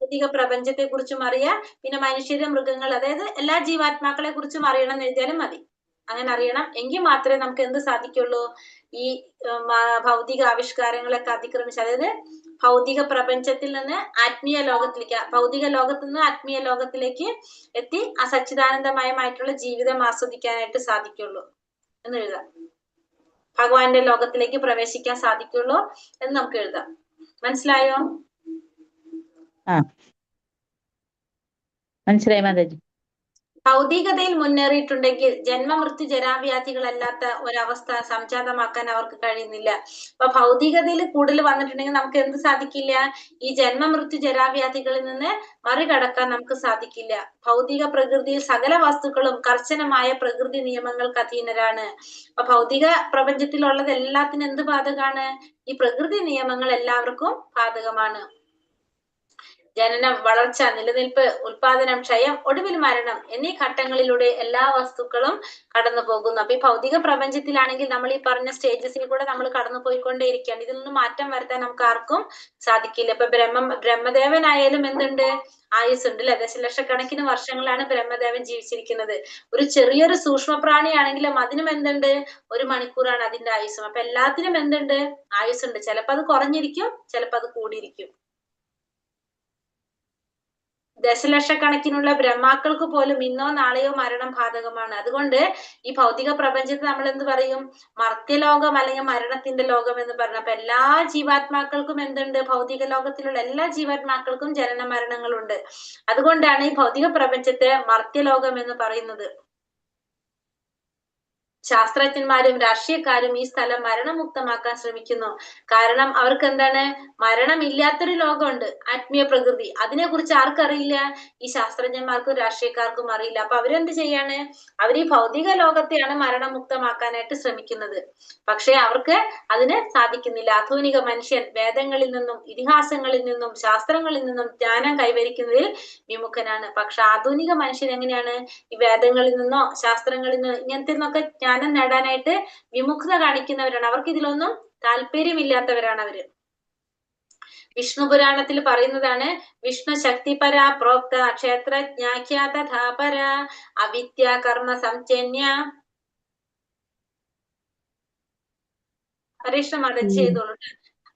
ഭൗതിക പ്രപഞ്ചത്തെ കുറിച്ചും അറിയാം. പിന്നെ മനുഷ്യര്, മൃഗങ്ങൾ, അതായത് എല്ലാ ജീവാത്മാക്കളെ കുറിച്ചും അറിയണം എന്ന് എഴുതിയാലും മതി. അങ്ങനെ അറിയണം. എങ്കിൽ മാത്രമേ നമുക്ക് എന്ത് സാധിക്കുള്ളൂ? ഈ ഭൗതിക ആവിഷ്കാരങ്ങളൊക്കെ അതിക്രമിച്ച്, അതായത് ഭൗതിക പ്രപഞ്ചത്തിൽ നിന്ന് ആത്മീയ ലോകത്തിലേക്ക്, ഭൗതിക ലോകത്തിൽ നിന്ന് ആത്മീയ ലോകത്തിലേക്ക് എത്തി ആ സച്ചിദാനന്ദമയമായിട്ടുള്ള ജീവിതം ആസ്വദിക്കാനായിട്ട് സാധിക്കുള്ളൂ എന്ന് എഴുതാം. ഭഗവാന്റെ ലോകത്തിലേക്ക് പ്രവേശിക്കാൻ സാധിക്കുള്ളൂ എന്ന് നമുക്ക് എഴുതാം. മനസ്സിലായോ? മനസ്സിലായി മാതാജി. ഭൗതികതയിൽ മുന്നേറിയിട്ടുണ്ടെങ്കിൽ ജന്മമൃത്യു ജരാവ്യാധികളല്ലാത്ത ഒരവസ്ഥ സംജാതമാക്കാൻ അവർക്ക് കഴിയുന്നില്ല. അപ്പൊ ഭൗതികതയിൽ കൂടുതൽ വന്നിട്ടുണ്ടെങ്കിൽ നമുക്ക് എന്ത് സാധിക്കില്ല? ഈ ജന്മമൃത്യു ജരാവ്യാധികളിൽ നിന്ന് മറികടക്കാൻ നമുക്ക് സാധിക്കില്ല. ഭൗതിക പ്രകൃതിയിൽ സകല വസ്തുക്കളും കർശനമായ പ്രകൃതി നിയമങ്ങൾക്ക് അധീനരാണ്. അപ്പൊ ഭൗതിക പ്രപഞ്ചത്തിലുള്ളത് എല്ലാത്തിനും എന്ത് ബാധകമാണ്? ഈ പ്രകൃതി നിയമങ്ങൾ എല്ലാവർക്കും ബാധകമാണ്. ജനനം, വളർച്ച, നിലനിൽപ്പ്, ഉൽപാദനം, ക്ഷയം, ഒടുവിൽ മരണം എന്നീ ഘട്ടങ്ങളിലൂടെ എല്ലാ വസ്തുക്കളും കടന്നു പോകുന്നു. അപ്പൊ ഈ ഭൗതിക പ്രപഞ്ചത്തിലാണെങ്കിൽ നമ്മൾ ഈ പറഞ്ഞ സ്റ്റേജസിൽ കൂടെ നമ്മൾ കടന്നു പോയിക്കൊണ്ടേയിരിക്കുകയാണ്. ഇതിൽ നിന്ന് മാറ്റം വരുത്താൻ നമുക്ക് ആർക്കും സാധിക്കില്ല. ഇപ്പൊ ബ്രഹ്മദേവനായാലും എന്തുണ്ട്? ആയുസ് ഉണ്ട് അല്ലെ? ദശലക്ഷക്കണക്കിന് വർഷങ്ങളാണ് ബ്രഹ്മദേവൻ ജീവിച്ചിരിക്കുന്നത്. ഒരു ചെറിയൊരു സൂക്ഷ്മ പ്രാണിയാണെങ്കിലും അതിനും എന്തുണ്ട്? 1 മണിക്കൂറാണ് അതിന്റെ ആയുസ്സും. അപ്പൊ എല്ലാത്തിനും എന്തുണ്ട്? ആയുസ്സുണ്ട്. ചിലപ്പോ അത് കുറഞ്ഞിരിക്കും, ചിലപ്പോ അത് കൂടിയിരിക്കും. ദശലക്ഷക്കണക്കിനുള്ള ബ്രഹ്മാക്കൾക്ക് പോലും ഇന്നോ നാളെയോ മരണം ബാധകമാണ്. അതുകൊണ്ട് ഈ ഭൗതിക പ്രപഞ്ചത്തെ നമ്മൾ എന്ത് പറയും? മർത്യലോകം അല്ലെങ്കിൽ മരണത്തിന്റെ ലോകം എന്ന് പറഞ്ഞു. അപ്പൊ എല്ലാ ജീവാത്മാക്കൾക്കും എന്തുണ്ട്? ഭൗതിക ലോകത്തിലുള്ള എല്ലാ ജീവാത്മാക്കൾക്കും ജനന മരണങ്ങളുണ്ട്. അതുകൊണ്ടാണ് ഈ ഭൗതിക പ്രപഞ്ചത്തെ മർത്യലോകം എന്ന് പറയുന്നത്. ശാസ്ത്രജ്ഞന്മാരും രാഷ്ട്രീയക്കാരും ഈ സ്ഥലം മരണമുക്തമാക്കാൻ ശ്രമിക്കുന്നു. കാരണം അവർക്ക് എന്താണ്? മരണമില്ലാത്തൊരു ലോകമുണ്ട്, ആത്മീയ പ്രകൃതി. അതിനെ കുറിച്ച് ആർക്കറിയില്ല? ഈ ശാസ്ത്രജ്ഞന്മാർക്കും രാഷ്ട്രീയക്കാർക്കും അറിയില്ല. അപ്പൊ അവരെന്ത് ചെയ്യാണ്? അവർ ഈ ഭൗതിക ലോകത്തെയാണ് മരണമുക്തമാക്കാനായിട്ട് ശ്രമിക്കുന്നത്. പക്ഷെ അവർക്ക് അതിന് സാധിക്കുന്നില്ല. ആധുനിക മനുഷ്യൻ വേദങ്ങളിൽ നിന്നും ഇതിഹാസങ്ങളിൽ നിന്നും ശാസ്ത്രങ്ങളിൽ നിന്നും ജ്ഞാനം കൈവരിക്കുന്നതിൽ വിമുഖനാണ്. പക്ഷെ ആധുനിക മനുഷ്യൻ എങ്ങനെയാണ്? ഈ വേദങ്ങളിൽ നിന്നോ ശാസ്ത്രങ്ങളിൽ നിന്നോ ഇങ്ങനത്തെ നിന്നൊക്കെ ജ്ഞാനം നേടാനായിട്ട് വിമുഖത കാണിക്കുന്നവരാണ്. അവർക്ക് ഇതിലൊന്നും താല്പര്യമില്ലാത്തവരാണ് അവര്. വിഷ്ണു പുരാണത്തിൽ പറയുന്നതാണ്, വിഷ്ണു ശക്തിപര പ്രോക്ത ക്ഷേത്രജ്ഞാഖ്യാത ധാപര അവിദ്യ കർമ്മ സംചന്യ. ഹരീഷ്ണ മതം ചെയ്തോളൂ.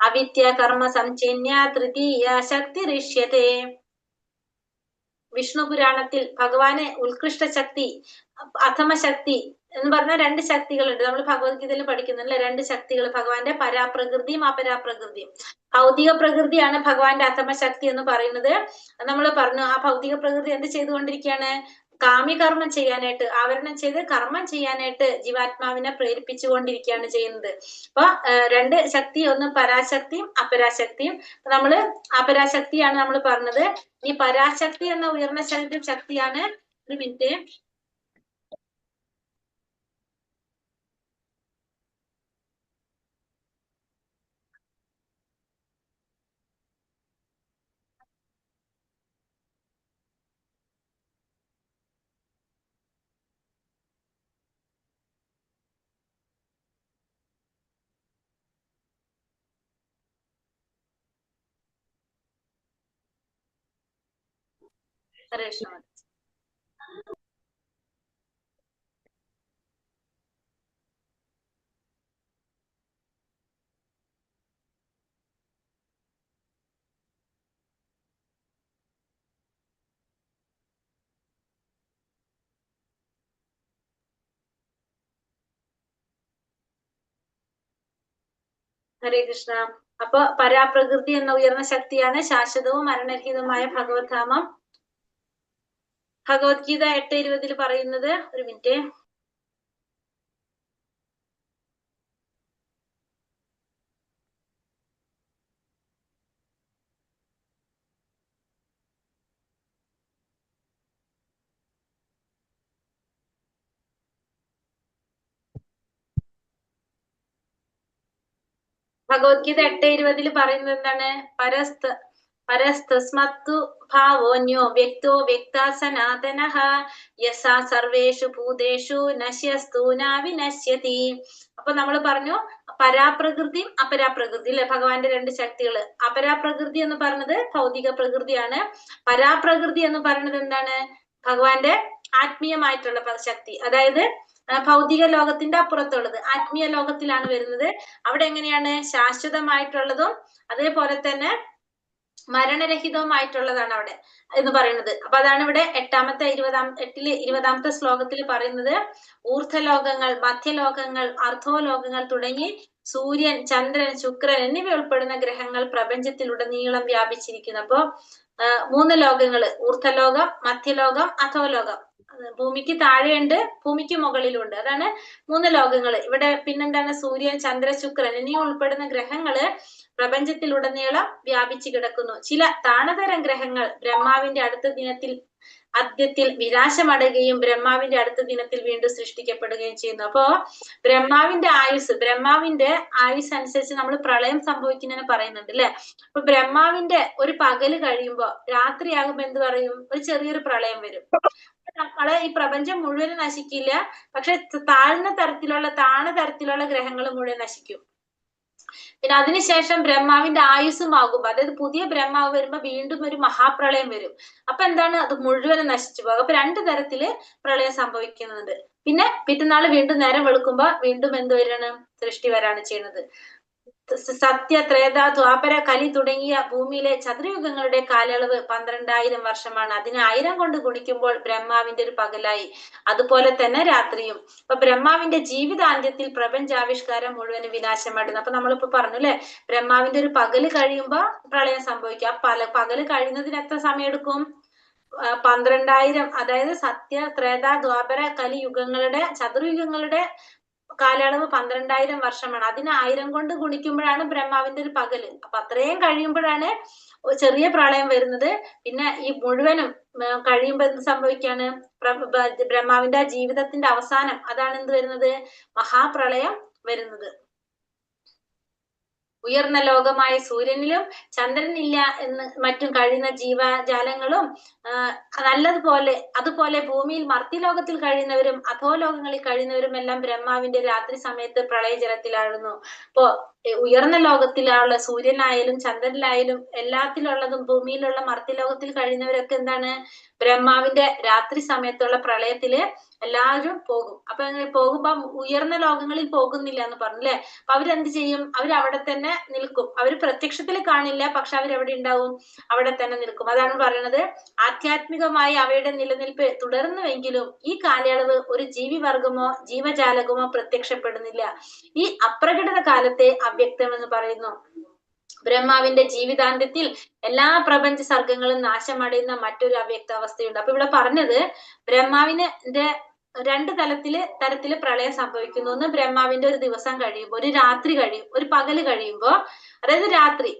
അവിദ്യ കർമ്മ സംചന്യ തൃതീയ ശക്തി ഋഷ്യത്തെ. വിഷ്ണു പുരാണത്തിൽ ഭഗവാന് ഉത്കൃഷ്ട ശക്തി, അധമ ശക്തി എന്ന് പറഞ്ഞ 2 ശക്തികളുണ്ട്. നമ്മൾ ഭഗവത്ഗീതയിൽ പഠിക്കുന്നില്ല, 2 ശക്തികൾ. ഭഗവാന്റെ പരാപ്രകൃതിയും അപരാപ്രകൃതിയും. ഭൗതിക പ്രകൃതിയാണ് ഭഗവാന്റെ അധമ ശക്തി എന്ന് പറയുന്നത്. നമ്മൾ പറഞ്ഞു ആ ഭൗതിക പ്രകൃതി എന്ത് ചെയ്തുകൊണ്ടിരിക്കുകയാണ്? കാമ്യകർമ്മം ചെയ്യാനായിട്ട്, ആവരണം ചെയ്ത് കർമ്മം ചെയ്യാനായിട്ട് ജീവാത്മാവിനെ പ്രേരിപ്പിച്ചുകൊണ്ടിരിക്കുകയാണ് ചെയ്യുന്നത്. അപ്പൊ 2 ശക്തി, ഒന്ന് പരാശക്തിയും അപരാശക്തിയും. നമ്മള് അപരാശക്തിയാണ് നമ്മൾ പറഞ്ഞത്. ഈ പരാശക്തി എന്ന ഉയർന്ന ശക്തിയാണ്, ഒരു മിനിറ്റ്, ഹരേഷ്ണ. ഹരേ കൃഷ്ണ. അപ്പൊ പരാപ്രകൃതി എന്ന ഉയർന്ന ശക്തിയാണ് ശാശ്വതവും മരണരഹിതവുമായ ഭഗവത്ധാമം. ഭഗവത്ഗീത 8:20 പറയുന്നത്, ഒരു മിനിറ്റ്, ഭഗവത്ഗീത 8:20 പറയുന്നത് എന്താണ്? പരസ്തസ്മത്തു ഭാവോന്യോ വ്യക്തോ വ്യക്താ സനാതനഃ യസാ സർവേഷു ഭൂതേഷു നശ്യസ്തു ന വിനശ്യതി. അപ്പൊ നമ്മൾ പറഞ്ഞു പരാപ്രകൃതിയും അപരാപ്രകൃതി അല്ലെ, ഭഗവാന്റെ രണ്ട് ശക്തികള്. അപരാപ്രകൃതി എന്ന് പറയുന്നത് ഭൗതിക പ്രകൃതിയാണ്. പരാപ്രകൃതി എന്ന് പറയുന്നത് എന്താണ്? ഭഗവാന്റെ ആത്മീയമായിട്ടുള്ള ശക്തി, അതായത് ഭൗതിക ലോകത്തിന്റെ അപ്പുറത്തുള്ളത് ആത്മീയ ലോകത്തിലാണ് വരുന്നത്. അവിടെ എങ്ങനെയാണ്? ശാശ്വതമായിട്ടുള്ളതും അതേപോലെ തന്നെ മരണരഹിതവുമായിട്ടുള്ളതാണ് അവിടെ എന്ന് പറയുന്നത്. അപ്പൊ അതാണ് ഇവിടെ 20ാമത്തെ ശ്ലോകത്തിൽ പറയുന്നത്. ഊർധ്വലോകങ്ങൾ, മധ്യലോകങ്ങൾ, അർദ്ധോലോകങ്ങൾ തുടങ്ങി സൂര്യൻ, ചന്ദ്രൻ, ശുക്രൻ എന്നിവ ഉൾപ്പെടുന്ന ഗ്രഹങ്ങൾ പ്രപഞ്ചത്തിലുടനീളം വ്യാപിച്ചിരിക്കുന്നു. അപ്പോ 3 ലോകങ്ങള്, ഊർധ്വലോകം, മധ്യലോകം, അധോലോകം. ഭൂമിക്ക് താഴെയുണ്ട്, ഭൂമിക്ക് മുകളിലുണ്ട്. അതാണ് 3 ലോകങ്ങള്. ഇവിടെ പിന്നെന്താണ്? സൂര്യൻ, ചന്ദ്ര, ശുക്രൻ എന്നിവ ഉൾപ്പെടുന്ന ഗ്രഹങ്ങള് പ്രപഞ്ചത്തിലുടനീളം വ്യാപിച്ചു കിടക്കുന്നു. ചില താണതരം ഗ്രഹങ്ങൾ ബ്രഹ്മാവിന്റെ അദ്യത്തിൽ വിനാശമടയുകയും ബ്രഹ്മാവിന്റെ അടുത്ത ദിനത്തിൽ വീണ്ടും സൃഷ്ടിക്കപ്പെടുകയും ചെയ്യുന്നു. അപ്പോ ബ്രഹ്മാവിന്റെ ആയുസ് അനുസരിച്ച് നമ്മൾ പ്രളയം സംഭവിക്കുന്നതിന് പറയുന്നുണ്ട് അല്ലെ. അപ്പൊ ബ്രഹ്മാവിന്റെ ഒരു പകല് കഴിയുമ്പോ രാത്രിയാകുമ്പോ എന്ത് പറയും? ഒരു ചെറിയൊരു പ്രളയം വരും. നമ്മള് ഈ പ്രപഞ്ചം മുഴുവൻ നശിക്കില്ല, പക്ഷെ താഴ്ന്ന തരത്തിലുള്ള ഗ്രഹങ്ങൾ മുഴുവൻ നശിക്കും. പിന്നെ അതിനുശേഷം ബ്രഹ്മാവിന്റെ ആയുസ്സുമാകുമ്പോ, അതായത് പുതിയ ബ്രഹ്മാവ് വരുമ്പോ വീണ്ടും ഒരു മഹാപ്രളയം വരും. അപ്പൊ എന്താണ്? അത് മുഴുവനും നശിച്ചു പോകും. അപ്പൊ 2 തരത്തില് പ്രളയം സംഭവിക്കുന്നുണ്ട്. പിന്നെ പിറ്റന്നാള് വീണ്ടും നേരം വെളുക്കുമ്പോ വീണ്ടും എന്ത് വരണം? സൃഷ്ടി വരാണ് ചെയ്യുന്നത്. സത്യ, ത്രേത, ദ്വാപര, കലി തുടങ്ങിയ ഭൂമിയിലെ ചതുർയുഗങ്ങളുടെ കാലയളവ് 12,000 വർഷമാണ്. അതിനെ 1000 കൊണ്ട് ഗുണിക്കുമ്പോൾ ബ്രഹ്മാവിന്റെ ഒരു പകലായി. അതുപോലെ തന്നെ രാത്രിയും. അപ്പൊ ബ്രഹ്മാവിന്റെ ജീവിതാന്ത്യത്തിൽ പ്രപഞ്ചാവിഷ്കാരം മുഴുവനും വിനാശമായിരുന്നു. അപ്പൊ നമ്മളിപ്പോ പറഞ്ഞു അല്ലെ, ബ്രഹ്മാവിന്റെ ഒരു പകല് കഴിയുമ്പോ പ്രളയം സംഭവിക്കും. ആ പകല് കഴിയുന്നതിന് എത്ര സമയം എടുക്കും? 12,000, അതായത് സത്യ, ത്രേത, ദ്വാപര, കലിയുഗങ്ങളുടെ ചതുർയുഗങ്ങളുടെ കാലയളവ് 12,000 വർഷമാണ്. അതിന് 1000 കൊണ്ട് ഗുണിക്കുമ്പോഴാണ് ബ്രഹ്മാവിന്റെ ഒരു പകല്. അപ്പൊ അത്രയും കഴിയുമ്പോഴാണ് ചെറിയ പ്രളയം വരുന്നത്. പിന്നെ ഈ മുഴുവനും കഴിയുമ്പോ എന്ത് സംഭവിക്കാണ്? ബ്രഹ്മാവിന്റെ ജീവിതത്തിന്റെ അവസാനം, അതാണ് എന്ത് വരുന്നത്? മഹാപ്രളയം വരുന്നത്. ഉയർന്ന ലോകമായ സൂര്യനിലും ചന്ദ്രനില്ല എന്ന് മറ്റും കഴിയുന്ന ജീവജാലങ്ങളും അതുപോലെ ഭൂമിയിൽ മർത്യലോകത്തിൽ കഴിയുന്നവരും അധോലോകങ്ങളിൽ കഴിയുന്നവരും എല്ലാം ബ്രഹ്മാവിന്റെ രാത്രി സമയത്ത് പ്രളയജലത്തിലാഴുന്നു. അപ്പോ ഉയർന്ന ലോകത്തിലുള്ള സൂര്യനായാലും ചന്ദ്രനിലായാലും എല്ലാത്തിലുള്ളതും ഭൂമിയിലുള്ള മർത്യലോകത്തിൽ കഴിയുന്നവരൊക്കെ എന്താണ്? ബ്രഹ്മാവിന്റെ രാത്രി സമയത്തുള്ള പ്രളയത്തില് എല്ലാവരും പോകും. അപ്പൊ അങ്ങനെ പോകുമ്പോ ഉയർന്ന ലോകങ്ങളിൽ പോകുന്നില്ല എന്ന് പറഞ്ഞു അല്ലെ. അപ്പൊ അവരെന്ത് ചെയ്യും? അവരവിടെ തന്നെ നിൽക്കും. അവർ പ്രത്യക്ഷത്തിൽ കാണില്ല, പക്ഷെ അവരെവിടെ ഉണ്ടാവും? അവിടെ തന്നെ നിൽക്കും. അതാണ് പറയുന്നത്, ആധ്യാത്മികമായി അവയുടെ നിലനിൽപ്പ് തുടർന്നുവെങ്കിലും ഈ കാലയളവ് ഒരു ജീവിവർഗമോ ജീവജാലകമോ പ്രത്യക്ഷപ്പെടുന്നില്ല. ഈ അപ്രകടിത കാലത്തെ അവ്യക്തം എന്ന് പറയുന്നു. ബ്രഹ്മാവിന്റെ ജീവിതാന്ത്യത്തിൽ എല്ലാ പ്രപഞ്ച സർഗങ്ങളും നാശമടയുന്ന മറ്റൊരു അവ്യക്താവസ്ഥയുണ്ട്. അപ്പൊ ഇവിടെ പറഞ്ഞത് ബ്രഹ്മാവിന്റെ 2 തരത്തില് പ്രളയം സംഭവിക്കുന്നു. ഒന്ന് ബ്രഹ്മാവിന്റെ ഒരു ദിവസം കഴിയുമ്പോ, ഒരു രാത്രി കഴിയും, ഒരു പകല് കഴിയുമ്പോ, അതായത് രാത്രി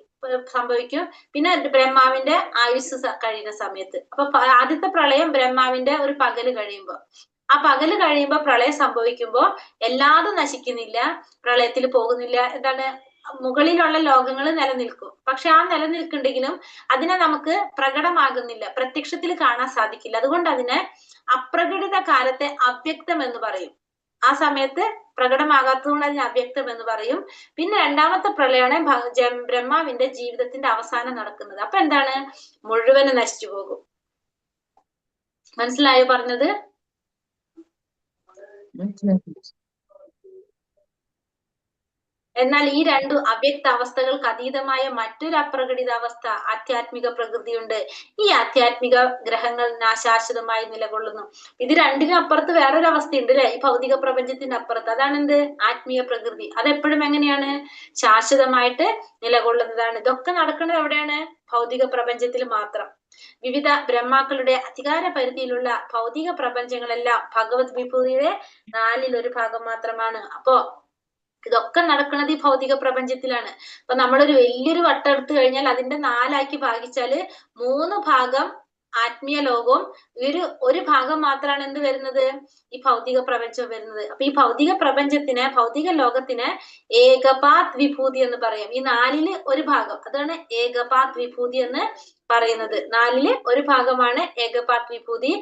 സംഭവിക്കും. പിന്നെ ബ്രഹ്മാവിന്റെ ആയുസ് കഴിയുന്ന സമയത്ത്. അപ്പൊ ആദ്യത്തെ പ്രളയം ബ്രഹ്മാവിന്റെ ഒരു പകല് കഴിയുമ്പോ. ആ പകല് കഴിയുമ്പോ പ്രളയം സംഭവിക്കുമ്പോ എല്ലാതും നശിക്കുന്നില്ല, പ്രളയത്തിൽ പോകുന്നില്ല. എന്താണ്? മുകളിലുള്ള ലോകങ്ങൾ നിലനിൽക്കും. പക്ഷെ ആ നിലനിൽക്കുന്നുണ്ടെങ്കിലും അതിനെ നമുക്ക് പ്രകടമാകുന്നില്ല, പ്രത്യക്ഷത്തിൽ കാണാൻ സാധിക്കില്ല. അതുകൊണ്ട് അതിനെ അപ്രകടിത കാലത്തെ അവ്യക്തം എന്ന് പറയും. ആ സമയത്ത് പ്രകടമാകാത്തതുകൊണ്ട് അതിന് അവ്യക്തം എന്ന് പറയും. പിന്നെ 2ാമത്തെ പ്രളയമാണ് ബ്രഹ്മാവിന്റെ ജീവിതത്തിന്റെ അവസാനം നടക്കുന്നത്. അപ്പൊ എന്താണ്? മുഴുവനും നശിച്ചു പോകും. മനസ്സിലായോ പറഞ്ഞത്? എന്നാൽ ഈ 2 അവ്യക്ത അവസ്ഥകൾക്ക് അതീതമായ മറ്റൊരു അപ്രകടിതാവസ്ഥ ആധ്യാത്മിക പ്രകൃതിയുണ്ട്. ഈ ആധ്യാത്മിക ഗ്രഹങ്ങൾ ശാശ്വതമായി നിലകൊള്ളുന്നു. ഇത് 2നും അപ്പുറത്ത് വേറൊരു അവസ്ഥയുണ്ട് അല്ലെ, ഈ ഭൗതിക പ്രപഞ്ചത്തിന്റെ അപ്പുറത്ത്. അതാണ് എന്ത്? ആത്മീയ പ്രകൃതി. അതെപ്പോഴും എങ്ങനെയാണ്? ശാശ്വതമായിട്ട് നിലകൊള്ളുന്നതാണ്. ഇതൊക്കെ നടക്കുന്നത് എവിടെയാണ്? ഭൗതിക പ്രപഞ്ചത്തിൽ മാത്രം. വിവിധ ബ്രഹ്മാക്കളുടെ അധികാര പരിധിയിലുള്ള ഭൗതിക പ്രപഞ്ചങ്ങളെല്ലാം ഭഗവത് വിഭൂതിയുടെ 1/4 ഭാഗം മാത്രമാണ്. അപ്പോ ഇതൊക്കെ നടക്കുന്നത് ഈ ഭൗതിക പ്രപഞ്ചത്തിലാണ്. അപ്പൊ നമ്മളൊരു വലിയൊരു വട്ടം എടുത്തു കഴിഞ്ഞാൽ അതിന്റെ 4 ഭാഗിച്ചാല് 3 ഭാഗം ആത്മീയ ലോകവും ഒരു ഭാഗം മാത്രമാണ് എന്ത് വരുന്നത്, ഈ ഭൗതിക പ്രപഞ്ചം വരുന്നത്. അപ്പൊ ഈ ഭൗതിക പ്രപഞ്ചത്തിന്, ഭൗതിക ലോകത്തിന് ഏകപാത് വിഭൂതി എന്ന് പറയാം. ഈ 4 ഒരു ഭാഗം, അതാണ് ഏകപാത് വിഭൂതി എന്ന് പറയുന്നത്. 4 ഒരു ഭാഗമാണ് ഏകപാത് വിഭൂതി.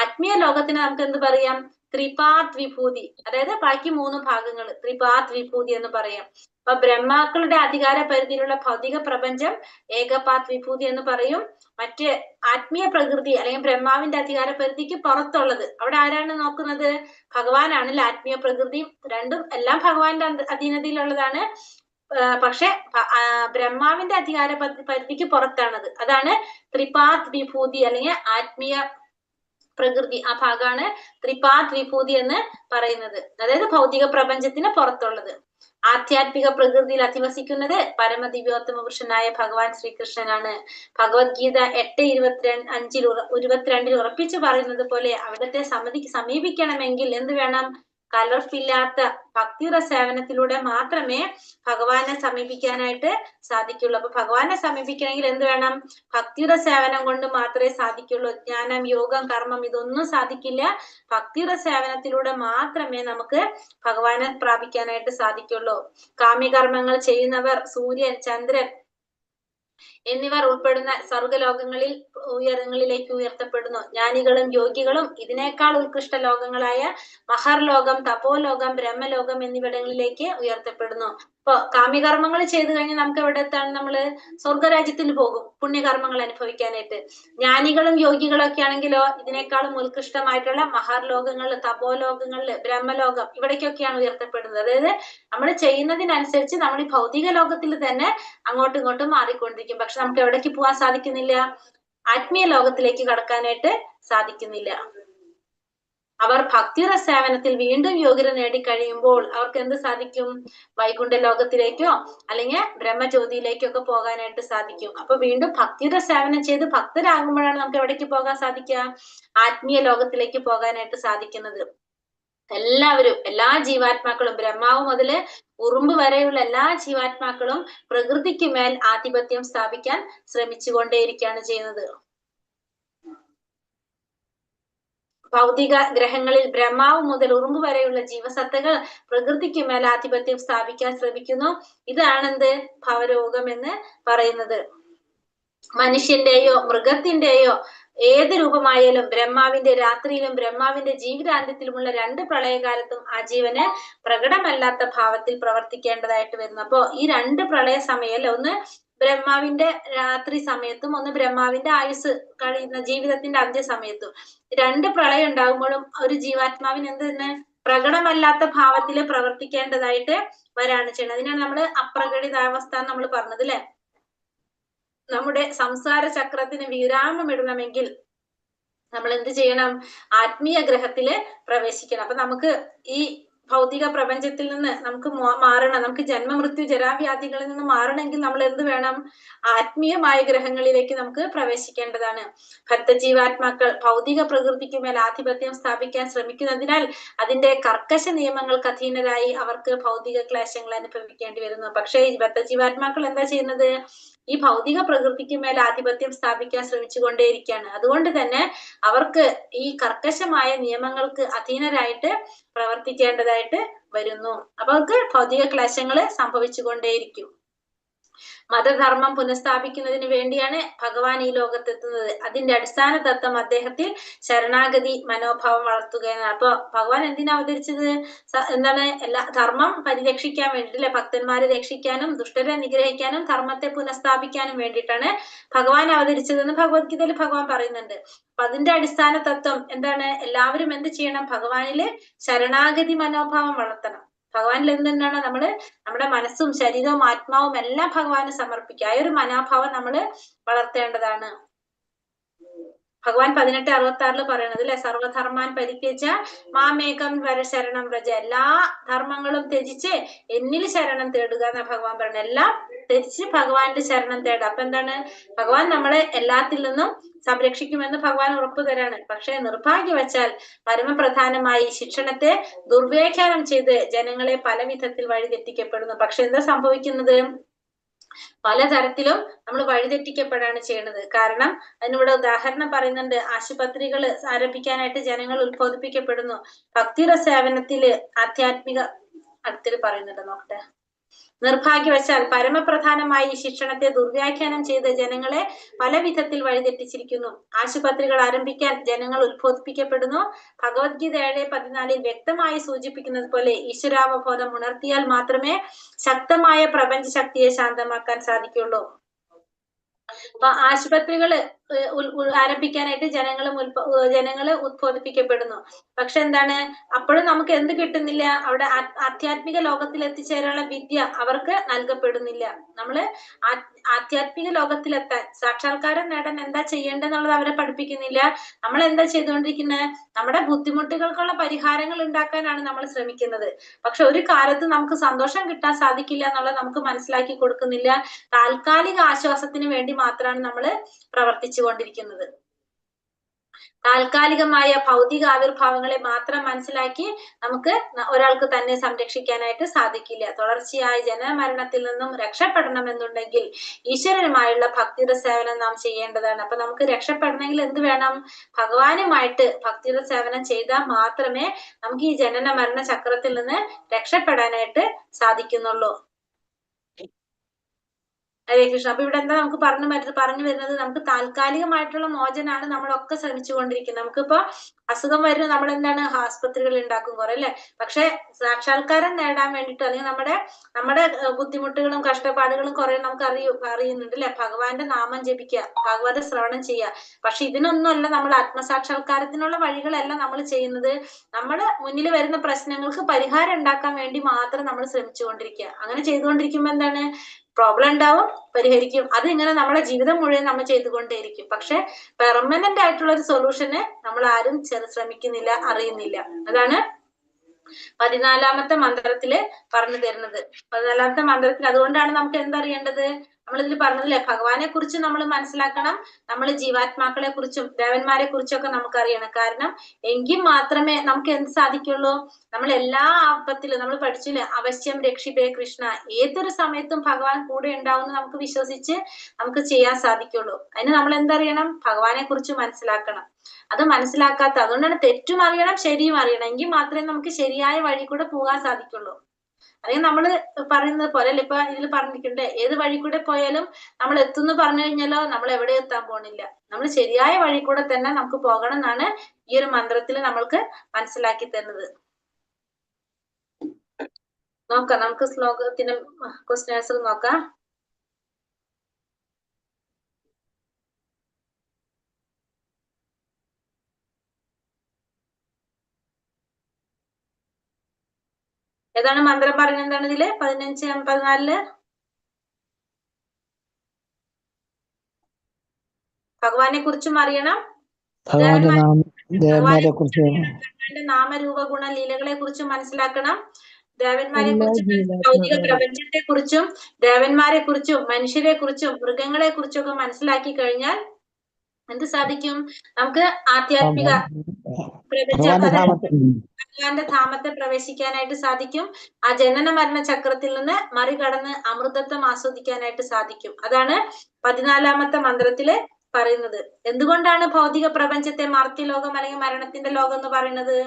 ആത്മീയ ലോകത്തിന് നമുക്ക് എന്ത് പറയാം, ത്രിപാത് വിഭൂതി. അതായത് ബാക്കി 3 ഭാഗങ്ങൾ ത്രിപാത് വിഭൂതി എന്ന് പറയാം. അപ്പൊ ബ്രഹ്മാക്കളുടെ അധികാര പരിധിയിലുള്ള ഭൗതിക പ്രപഞ്ചം ഏകപാത് വിഭൂതി എന്ന് പറയും. മറ്റ് ആത്മീയ പ്രകൃതി അല്ലെങ്കിൽ ബ്രഹ്മാവിന്റെ അധികാര പരിധിക്ക് പുറത്തുള്ളത്, അവിടെ ആരാണ് നോക്കുന്നത്, ഭഗവാനാണല്ലോ. ആത്മീയ പ്രകൃതി രണ്ടും എല്ലാം ഭഗവാന്റെ അധീനതയിലുള്ളതാണ്. പക്ഷെ ബ്രഹ്മാവിന്റെ അധികാര പരിധിക്ക് പുറത്താണത്. അതാണ് ത്രിപാത് വിഭൂതി അല്ലെങ്കിൽ ആത്മീയ പ്രകൃതി. ആ ഭാഗമാണ് ത്രിപാത് വിഭൂതി എന്ന് പറയുന്നത്. അതായത് ഭൗതിക പ്രപഞ്ചത്തിന് പുറത്തുള്ളത്. ആധ്യാത്മിക പ്രകൃതിയിൽ അധിവസിക്കുന്നത് പരമദിവ്യോത്തമ പുരുഷനായ ഭഗവാൻ ശ്രീകൃഷ്ണനാണ്. ഭഗവത്ഗീത 8:25-22 ഉറപ്പിച്ചു പറയുന്നത് പോലെ അവിടത്തെ സമീപിക്കണമെങ്കിൽ എന്ത് വേണം, കലർപ്പില്ലാത്ത ഭക്തിയുടെ സേവനത്തിലൂടെ മാത്രമേ ഭഗവാനെ സമീപിക്കാനായിട്ട് സാധിക്കുള്ളൂ. അപ്പൊ ഭഗവാനെ സമീപിക്കണമെങ്കിൽ എന്ത് വേണം, ഭക്തിയുടെ സേവനം കൊണ്ട് മാത്രമേ സാധിക്കുള്ളൂ. ജ്ഞാനം, യോഗം, കർമ്മം ഇതൊന്നും സാധിക്കില്ല. ഭക്തിയുടെ സേവനത്തിലൂടെ മാത്രമേ നമുക്ക് ഭഗവാനെ പ്രാപിക്കാനായിട്ട് സാധിക്കുള്ളൂ. കാമ്യകർമ്മങ്ങൾ ചെയ്യുന്നവർ സൂര്യൻ, ചന്ദ്രൻ എന്നിവർ ഉൾപ്പെടുന്ന സ്വർഗലോകങ്ങളിൽ ഉയരങ്ങളിലേക്ക് ഉയർത്തപ്പെടുന്നു. ജ്ഞാനികളും യോഗികളും ഇതിനേക്കാൾ ഉത്കൃഷ്ട ലോകങ്ങളായ മഹർലോകം, തപോലോകം, ബ്രഹ്മലോകം എന്നിവിടങ്ങളിലേക്ക് ഉയർത്തപ്പെടുന്നു. ഇപ്പൊ കാമ്യകർമ്മങ്ങൾ ചെയ്തു കഴിഞ്ഞാൽ നമുക്ക് എവിടെ എത്താണ്, നമ്മള് സ്വർഗരാജ്യത്തിൽ പോകും പുണ്യകർമ്മങ്ങൾ അനുഭവിക്കാനായിട്ട്. ജ്ഞാനികളും യോഗികളും ഒക്കെ ആണെങ്കിലോ ഇതിനേക്കാളും ഉത്കൃഷ്ടമായിട്ടുള്ള മഹർലോകങ്ങളില്, തപോലോകങ്ങളില്, ബ്രഹ്മലോകം ഇവിടേക്കൊക്കെയാണ് ഉയർത്തപ്പെടുന്നത്. അതായത് നമ്മൾ ചെയ്യുന്നതിനനുസരിച്ച് നമ്മൾ ഈ ഭൗതിക ലോകത്തിൽ തന്നെ അങ്ങോട്ടും ഇങ്ങോട്ടും മാറിക്കൊണ്ടിരിക്കും. പക്ഷെ നമുക്ക് എവിടേക്ക് പോകാൻ സാധിക്കുന്നില്ല, ആത്മീയ ലോകത്തിലേക്ക് കടക്കാനായിട്ട് സാധിക്കുന്നില്ല. അവർ ഭക്തിയുടെ സേവനത്തിൽ വീണ്ടും യോഗ്യത നേടിക്കഴിയുമ്പോൾ അവർക്ക് എന്ത് സാധിക്കും, വൈകുണ്ഠ ലോകത്തിലേക്കോ അല്ലെങ്കിൽ ബ്രഹ്മജ്യോതിയിലേക്കോ ഒക്കെ പോകാനായിട്ട് സാധിക്കും. അപ്പൊ വീണ്ടും ഭക്തിയുടെ സേവനം ചെയ്ത് ഭക്തരാകുമ്പോഴാണ് നമുക്ക് എവിടേക്ക് പോകാൻ സാധിക്കുക, ആത്മീയ ലോകത്തിലേക്ക് പോകാനായിട്ട് സാധിക്കുന്നത്. എല്ലാവരും, എല്ലാ ജീവാത്മാക്കളും, ബ്രഹ്മാവ് മുതല് ഉറുമ്പ് വരെയുള്ള എല്ലാ ജീവാത്മാക്കളും പ്രകൃതിക്ക് മേൽ ആധിപത്യം സ്ഥാപിക്കാൻ ശ്രമിച്ചുകൊണ്ടേയിരിക്കുകയാണ് ചെയ്യുന്നത്. ഭൗതിക ഗ്രഹങ്ങളിൽ ബ്രഹ്മാവ് മുതൽ ഉറുമ്പ് വരെയുള്ള ജീവസത്തകൾ പ്രകൃതിക്ക് മേൽ ആധിപത്യം സ്ഥാപിക്കാൻ ശ്രമിക്കുന്നു. ഇതാണെന്ത്, ഭവരോഗം എന്ന് പറയുന്നത്. മനുഷ്യന്റെയോ മൃഗത്തിന്റെയോ ഏത് രൂപമായാലും ബ്രഹ്മാവിന്റെ രാത്രിയിലും ബ്രഹ്മാവിന്റെ ജീവിതാന്ത്യത്തിലുമുള്ള 2 പ്രളയകാലത്തും ആ ജീവന് പ്രകടമല്ലാത്ത ഭാവത്തിൽ പ്രവർത്തിക്കേണ്ടതായിട്ട് വരുന്നു. അപ്പോ ഈ 2 പ്രളയ സമയം, ഒന്ന് ബ്രഹ്മാവിന്റെ രാത്രി സമയത്തും ഒന്ന് ബ്രഹ്മാവിന്റെ ആയുസ് കഴിയുന്ന ജീവിതത്തിന്റെ അന്ത്യ സമയത്തും 2 പ്രളയം ഉണ്ടാകുമ്പോഴും ഒരു ജീവാത്മാവിന് എന്ത് തന്നെ പ്രകടമല്ലാത്ത ഭാവത്തിൽ പ്രവർത്തിക്കേണ്ടതായിട്ട് വരാണ് ചെയ്യുന്നത്. അതിനാണ് നമ്മൾ അപ്രകടിതാവസ്ഥ എന്ന് നമ്മൾ പറഞ്ഞത് അല്ലെ. നമ്മുടെ സംസാര ചക്രത്തിന് വിരാമം ഇടണമെങ്കിൽ നമ്മൾ എന്ത് ചെയ്യണം, ആത്മീയ ഗ്രഹത്തില് പ്രവേശിക്കണം. അപ്പൊ നമുക്ക് ഈ ഭൗതിക പ്രപഞ്ചത്തിൽ നിന്ന് നമുക്ക് മാറണം, നമുക്ക് ജന്മമൃത്യു ജരാവ്യാധികളിൽ നിന്ന് മാറണമെങ്കിൽ നമ്മൾ എന്ത് വേണം, ആത്മീയമായ ഗ്രഹങ്ങളിലേക്ക് നമുക്ക് പ്രവേശിക്കേണ്ടതാണ്. ഭക്തജീവാത്മാക്കൾ ഭൗതിക പ്രകൃതിക്ക് മേൽ ആധിപത്യം സ്ഥാപിക്കാൻ ശ്രമിക്കുന്നതിനാൽ അതിന്റെ കർക്കശ നിയമങ്ങൾക്ക് അധീനരായി അവർക്ക് ഭൗതിക ക്ലേശങ്ങൾ അനുഭവിക്കേണ്ടി വരുന്നു. പക്ഷേ ഈ ഭക്തജീവാത്മാക്കൾ എന്താ ചെയ്യുന്നത്, ഈ ഭൗതിക പ്രകൃതിക്ക് മേൽ ആധിപത്യം സ്ഥാപിക്കാൻ ശ്രമിച്ചുകൊണ്ടേയിരിക്കുകയാണ്. അതുകൊണ്ട് തന്നെ അവർക്ക് ഈ കർക്കശമായ നിയമങ്ങൾക്ക് അധീനരായിട്ട് പ്രവർത്തിക്കേണ്ടതായിട്ട് വരുന്നു. അപ്പൊ അവർക്ക് ഭൗതിക ക്ലേശങ്ങള് സംഭവിച്ചുകൊണ്ടേയിരിക്കും. മതധർമ്മം പുനഃസ്ഥാപിക്കുന്നതിന് വേണ്ടിയാണ് ഭഗവാൻ ഈ ലോകത്തെത്തുന്നത്. അതിന്റെ അടിസ്ഥാന തത്വം അദ്ദേഹത്തിൽ ശരണാഗതി മനോഭാവം വളർത്തുക എന്നാണ്. അപ്പൊ ഭഗവാൻ എന്തിനാ അവതരിച്ചത്, എന്താണ്, എല്ലാ ധർമ്മം പരിരക്ഷിക്കാൻ വേണ്ടിയില്ലേ, ഭക്തന്മാരെ രക്ഷിക്കാനും ദുഷ്ടരെ നിഗ്രഹിക്കാനും ധർമ്മത്തെ പുനഃസ്ഥാപിക്കാനും വേണ്ടിയിട്ടാണ് ഭഗവാൻ അവതരിച്ചതെന്ന് ഭഗവത്ഗീതയിൽ ഭഗവാൻ പറയുന്നുണ്ട്. അപ്പൊ അതിന്റെ അടിസ്ഥാന തത്വം എന്താണ്, എല്ലാവരും എന്ത് ചെയ്യണം, ഭഗവാനില് ശരണാഗതി മനോഭാവം വളർത്തണം. ഭഗവാനിൽ എന്താണ്, നമ്മുടെ മനസ്സും ശരീരവും ആത്മാവും എല്ലാം ഭഗവാന് സമർപ്പിക്കുക. ആ ഒരു മനോഭാവം നമ്മൾ വളർത്തേണ്ടതാണ്. ഭഗവാൻ 18:66 പറയണത് അല്ലെ, സർവധർമാൻ പരിത്യജ മാമേകം വര ശരണം വ്രജ. എല്ലാ ധർമ്മങ്ങളും ത്യജിച്ച് എന്നിൽ ശരണം തേടുക എന്നാ ഭഗവാൻ പറയുന്നത്. എല്ലാം ത്യജിച്ച് ഭഗവാന്റെ ശരണം തേടുക. അപ്പൊ എന്താണ്, ഭഗവാൻ നമ്മളെ എല്ലാത്തിൽ നിന്നും സംരക്ഷിക്കുമെന്ന് ഭഗവാൻ ഉറപ്പു തരാണ്. പക്ഷെ നിർഭാഗ്യവശാൽ പരമപ്രധാനമായി ശിക്ഷണത്തെ ദുർവ്യാഖ്യാനം ചെയ്ത് ജനങ്ങളെ പല വിധത്തിൽ വഴിതെറ്റിക്കപ്പെടുന്നു. പക്ഷെ എന്താ സംഭവിക്കുന്നത്, പലതരത്തിലും നമ്മൾ വഴിതെറ്റിക്കപ്പെടാണ് ചെയ്യുന്നത്. കാരണം അതിനിവിടെ ഉദാഹരണം പറയുന്നുണ്ട്. ആശുപത്രികൾ ആരംഭിക്കാനായിട്ട് ജനങ്ങൾ ഉത്ബോധിപ്പിക്കപ്പെടുന്നു. ഭക്തിയുടെ സേവനത്തില് ആധ്യാത്മിക അടുത്തിൽ പറയുന്നുണ്ട്, നോക്കട്ടെ. നിർഭാഗ്യവശാൽ പരമപ്രധാനമായി ഈ ശിക്ഷണത്തെ ദുർവ്യാഖ്യാനം ചെയ്ത് ജനങ്ങളെ പല വിധത്തിൽ വഴിതെറ്റിച്ചിരിക്കുന്നു. ആശുപത്രികൾ ആരംഭിക്കാൻ ജനങ്ങൾ ഉത്ബോധിപ്പിക്കപ്പെടുന്നു. ഭഗവത്ഗീത 7:14 വ്യക്തമായി സൂചിപ്പിക്കുന്നത് പോലെ ഈശ്വരാവബോധം ഉണർത്തിയാൽ മാത്രമേ ശക്തമായ പ്രപഞ്ച ശക്തിയെ ശാന്തമാക്കാൻ സാധിക്കുള്ളൂ. അപ്പൊ ആശുപത്രികള് ആരംഭിക്കാനായിട്ട് ജനങ്ങള് ഉത്ബോധിപ്പിക്കപ്പെടുന്നു. പക്ഷെ എന്താണ്, അപ്പോഴും നമുക്ക് എന്ത് കിട്ടുന്നില്ല, അവിടെ ആധ്യാത്മിക ലോകത്തിൽ എത്തിച്ചേരാനുള്ള വിദ്യ അവർക്ക് നൽകപ്പെടുന്നില്ല. നമ്മള് ആധ്യാത്മിക ലോകത്തിലെത്താൻ, സാക്ഷാത്കാരം നേടാൻ എന്താ ചെയ്യേണ്ടതെന്നുള്ളത് അവരെ പഠിപ്പിക്കുന്നില്ല. നമ്മൾ എന്താ ചെയ്തുകൊണ്ടിരിക്കുന്നത്, നമ്മുടെ ബുദ്ധിമുട്ടുകൾക്കുള്ള പരിഹാരങ്ങൾ ഉണ്ടാക്കാനാണ് നമ്മൾ ശ്രമിക്കുന്നത്. പക്ഷെ ഒരു കാലത്ത് നമുക്ക് സന്തോഷം കിട്ടാൻ സാധിക്കില്ല എന്നുള്ളത് നമുക്ക് മനസ്സിലാക്കി കൊടുക്കുന്നില്ല. താൽക്കാലിക ആശ്വാസത്തിന് വേണ്ടി മാത്രമാണ് നമ്മൾ പ്രവർത്തിച്ചു കൊണ്ടിരിക്കുന്നത്. താൽക്കാലികമായ ഭൗതിക ആവിർഭാവങ്ങളെ മാത്രം മനസ്സിലാക്കി നമുക്ക് ഒരാൾക്ക് തന്നെ സംരക്ഷിക്കാനായിട്ട് സാധിക്കില്ല. തുടർച്ചയായ ജനന മരണത്തിൽ നിന്നും രക്ഷപ്പെടണമെന്നുണ്ടെങ്കിൽ ഈശ്വരനുമായുള്ള ഭക്തിയുടെ സേവനം നാം ചെയ്യേണ്ടതാണ്. അപ്പൊ നമുക്ക് രക്ഷപ്പെടണമെങ്കിൽ എന്ത് വേണം, ഭഗവാനുമായിട്ട് ഭക്തിയുടെ സേവനം ചെയ്താൽ മാത്രമേ നമുക്ക് ഈ ജനന മരണ ചക്രത്തിൽ നിന്ന് രക്ഷപ്പെടാനായിട്ട് സാധിക്കുന്നുള്ളൂ. ഹരേ കൃഷ്ണ. അപ്പൊ ഇവിടെ എന്താ നമുക്ക് പറഞ്ഞു വരുന്നത്, നമുക്ക് താൽക്കാലികമായിട്ടുള്ള മോചനാണ് നമ്മളൊക്കെ ശ്രമിച്ചുകൊണ്ടിരിക്കുന്നത്. നമുക്കിപ്പോ അസുഖം വരുന്നു, നമ്മൾ എന്താണ് ആസ്പത്രികൾ ഉണ്ടാക്കും കുറെ അല്ലെ. പക്ഷെ സാക്ഷാത്കാരം നേടാൻ വേണ്ടിയിട്ട്, അല്ലെങ്കിൽ നമ്മുടെ ബുദ്ധിമുട്ടുകളും കഷ്ടപ്പാടുകളും കുറെ നമുക്ക് അറിയുന്നുണ്ട് അല്ലെ. ഭഗവാന്റെ നാമം ജപിക്കുക, ഭഗവത് ശ്രവണം ചെയ്യുക. പക്ഷെ ഇതിനൊന്നുമല്ല നമ്മൾ ആത്മസാക്ഷാത്കാരത്തിനുള്ള വഴികളല്ല നമ്മൾ ചെയ്യുന്നത്. നമ്മുടെ മുന്നിൽ വരുന്ന പ്രശ്നങ്ങൾക്ക് പരിഹാരം ഉണ്ടാക്കാൻ വേണ്ടി മാത്രം നമ്മൾ ശ്രമിച്ചുകൊണ്ടിരിക്കുക. അങ്ങനെ ചെയ്തുകൊണ്ടിരിക്കുമ്പോ എന്താണ്, പ്രോബ്ലം ഉണ്ടാവും, പരിഹരിക്കും. അത് ഇങ്ങനെ നമ്മുടെ ജീവിതം മുഴുവൻ നമ്മൾ ചെയ്തുകൊണ്ടേയിരിക്കും. പക്ഷെ പെർമനന്റ് ആയിട്ടുള്ള ഒരു സൊല്യൂഷന് നമ്മൾ ആരും ശ്രമിക്കുന്നില്ല, അറിയുന്നില്ല. അതാണ് 14ാമത്തെ മന്ത്രത്തില് പറഞ്ഞു തരുന്നത്. 14ാമത്തെ മന്ത്രത്തിൽ അതുകൊണ്ടാണ് നമുക്ക് എന്തറിയേണ്ടത്, നമ്മളിതിൽ പറഞ്ഞതില്ലേ, ഭഗവാനെ കുറിച്ച് നമ്മൾ മനസ്സിലാക്കണം, നമ്മൾ ജീവാത്മാക്കളെ കുറിച്ചും ദേവന്മാരെ കുറിച്ചൊക്കെ നമുക്ക് അറിയണം. കാരണം എങ്കിൽ മാത്രമേ നമുക്ക് എന്ത് സാധിക്കുള്ളൂ, നമ്മൾ എല്ലാ ആപത്തിലും നമ്മൾ പഠിച്ചില്ലേ, അവശ്യം രക്ഷിപേ കൃഷ്ണ, ഏതൊരു സമയത്തും ഭഗവാൻ കൂടെ ഉണ്ടാവുമെന്ന് നമുക്ക് വിശ്വസിച്ച് നമുക്ക് ചെയ്യാൻ സാധിക്കുള്ളൂ. അതിന് നമ്മൾ എന്തറിയണം, ഭഗവാനെ കുറിച്ച് മനസ്സിലാക്കണം. അത് മനസ്സിലാക്കാത്ത, അതുകൊണ്ടാണ് തെറ്റും അറിയണം ശരിയും അറിയണം, എങ്കിൽ മാത്രമേ നമുക്ക് ശരിയായ വഴി കൂടെ പോകാൻ സാധിക്കുള്ളൂ. അല്ലെങ്കിൽ നമ്മള് പറയുന്നത് പോലെ അല്ല, ഇപ്പൊ ഇതിൽ പറഞ്ഞിട്ടുണ്ട്, ഏത് വഴി കൂടെ പോയാലും നമ്മൾ എത്തുന്നു പറഞ്ഞു കഴിഞ്ഞാലോ നമ്മൾ എവിടെ എത്താൻ പോണില്ല. നമ്മൾ ശരിയായ വഴി കൂടെ തന്നെ നമുക്ക് പോകണം എന്നാണ് ഈ ഒരു മന്ത്രത്തിൽ നമ്മൾക്ക് മനസ്സിലാക്കി തരുന്നത്. നോക്കാം, നമുക്ക് ശ്ലോകത്തിന് ക്വസ്റ്റ്യൻ ആൻസർ നോക്കാം. ഏതാണ് മന്ത്രം പറയുന്നത്, എന്താണ് ഇതില് 15-14 ഭഗവാനെ കുറിച്ചും അറിയണം, ഭഗവാന്റെ നാമരൂപ ഗുണ ലീലകളെ കുറിച്ചും മനസ്സിലാക്കണം, ദേവന്മാരെ കുറിച്ചും ഭൗതിക പ്രപഞ്ചത്തെ കുറിച്ചും ദേവന്മാരെ കുറിച്ചും മനുഷ്യരെ കുറിച്ചും മൃഗങ്ങളെ കുറിച്ചൊക്കെ മനസ്സിലാക്കി കഴിഞ്ഞാൽ എന്ത് സാധിക്കും, നമുക്ക് ആധ്യാത്മിക ഭഗവാന്റെ ധാമത്തെ പ്രവേശിക്കാനായിട്ട് സാധിക്കും. ആ ജനന മരണ ചക്രത്തിൽ നിന്ന് മറികടന്ന് അമൃതത്വം ആസ്വദിക്കാനായിട്ട് സാധിക്കും. അതാണ് 14ാമത്തെ മന്ത്രത്തില് പറയുന്നത്. എന്തുകൊണ്ടാണ് ഭൗതിക പ്രപഞ്ചത്തെ മർത്യലോകം അല്ലെങ്കിൽ മരണത്തിന്റെ ലോകം എന്ന് പറയുന്നത്,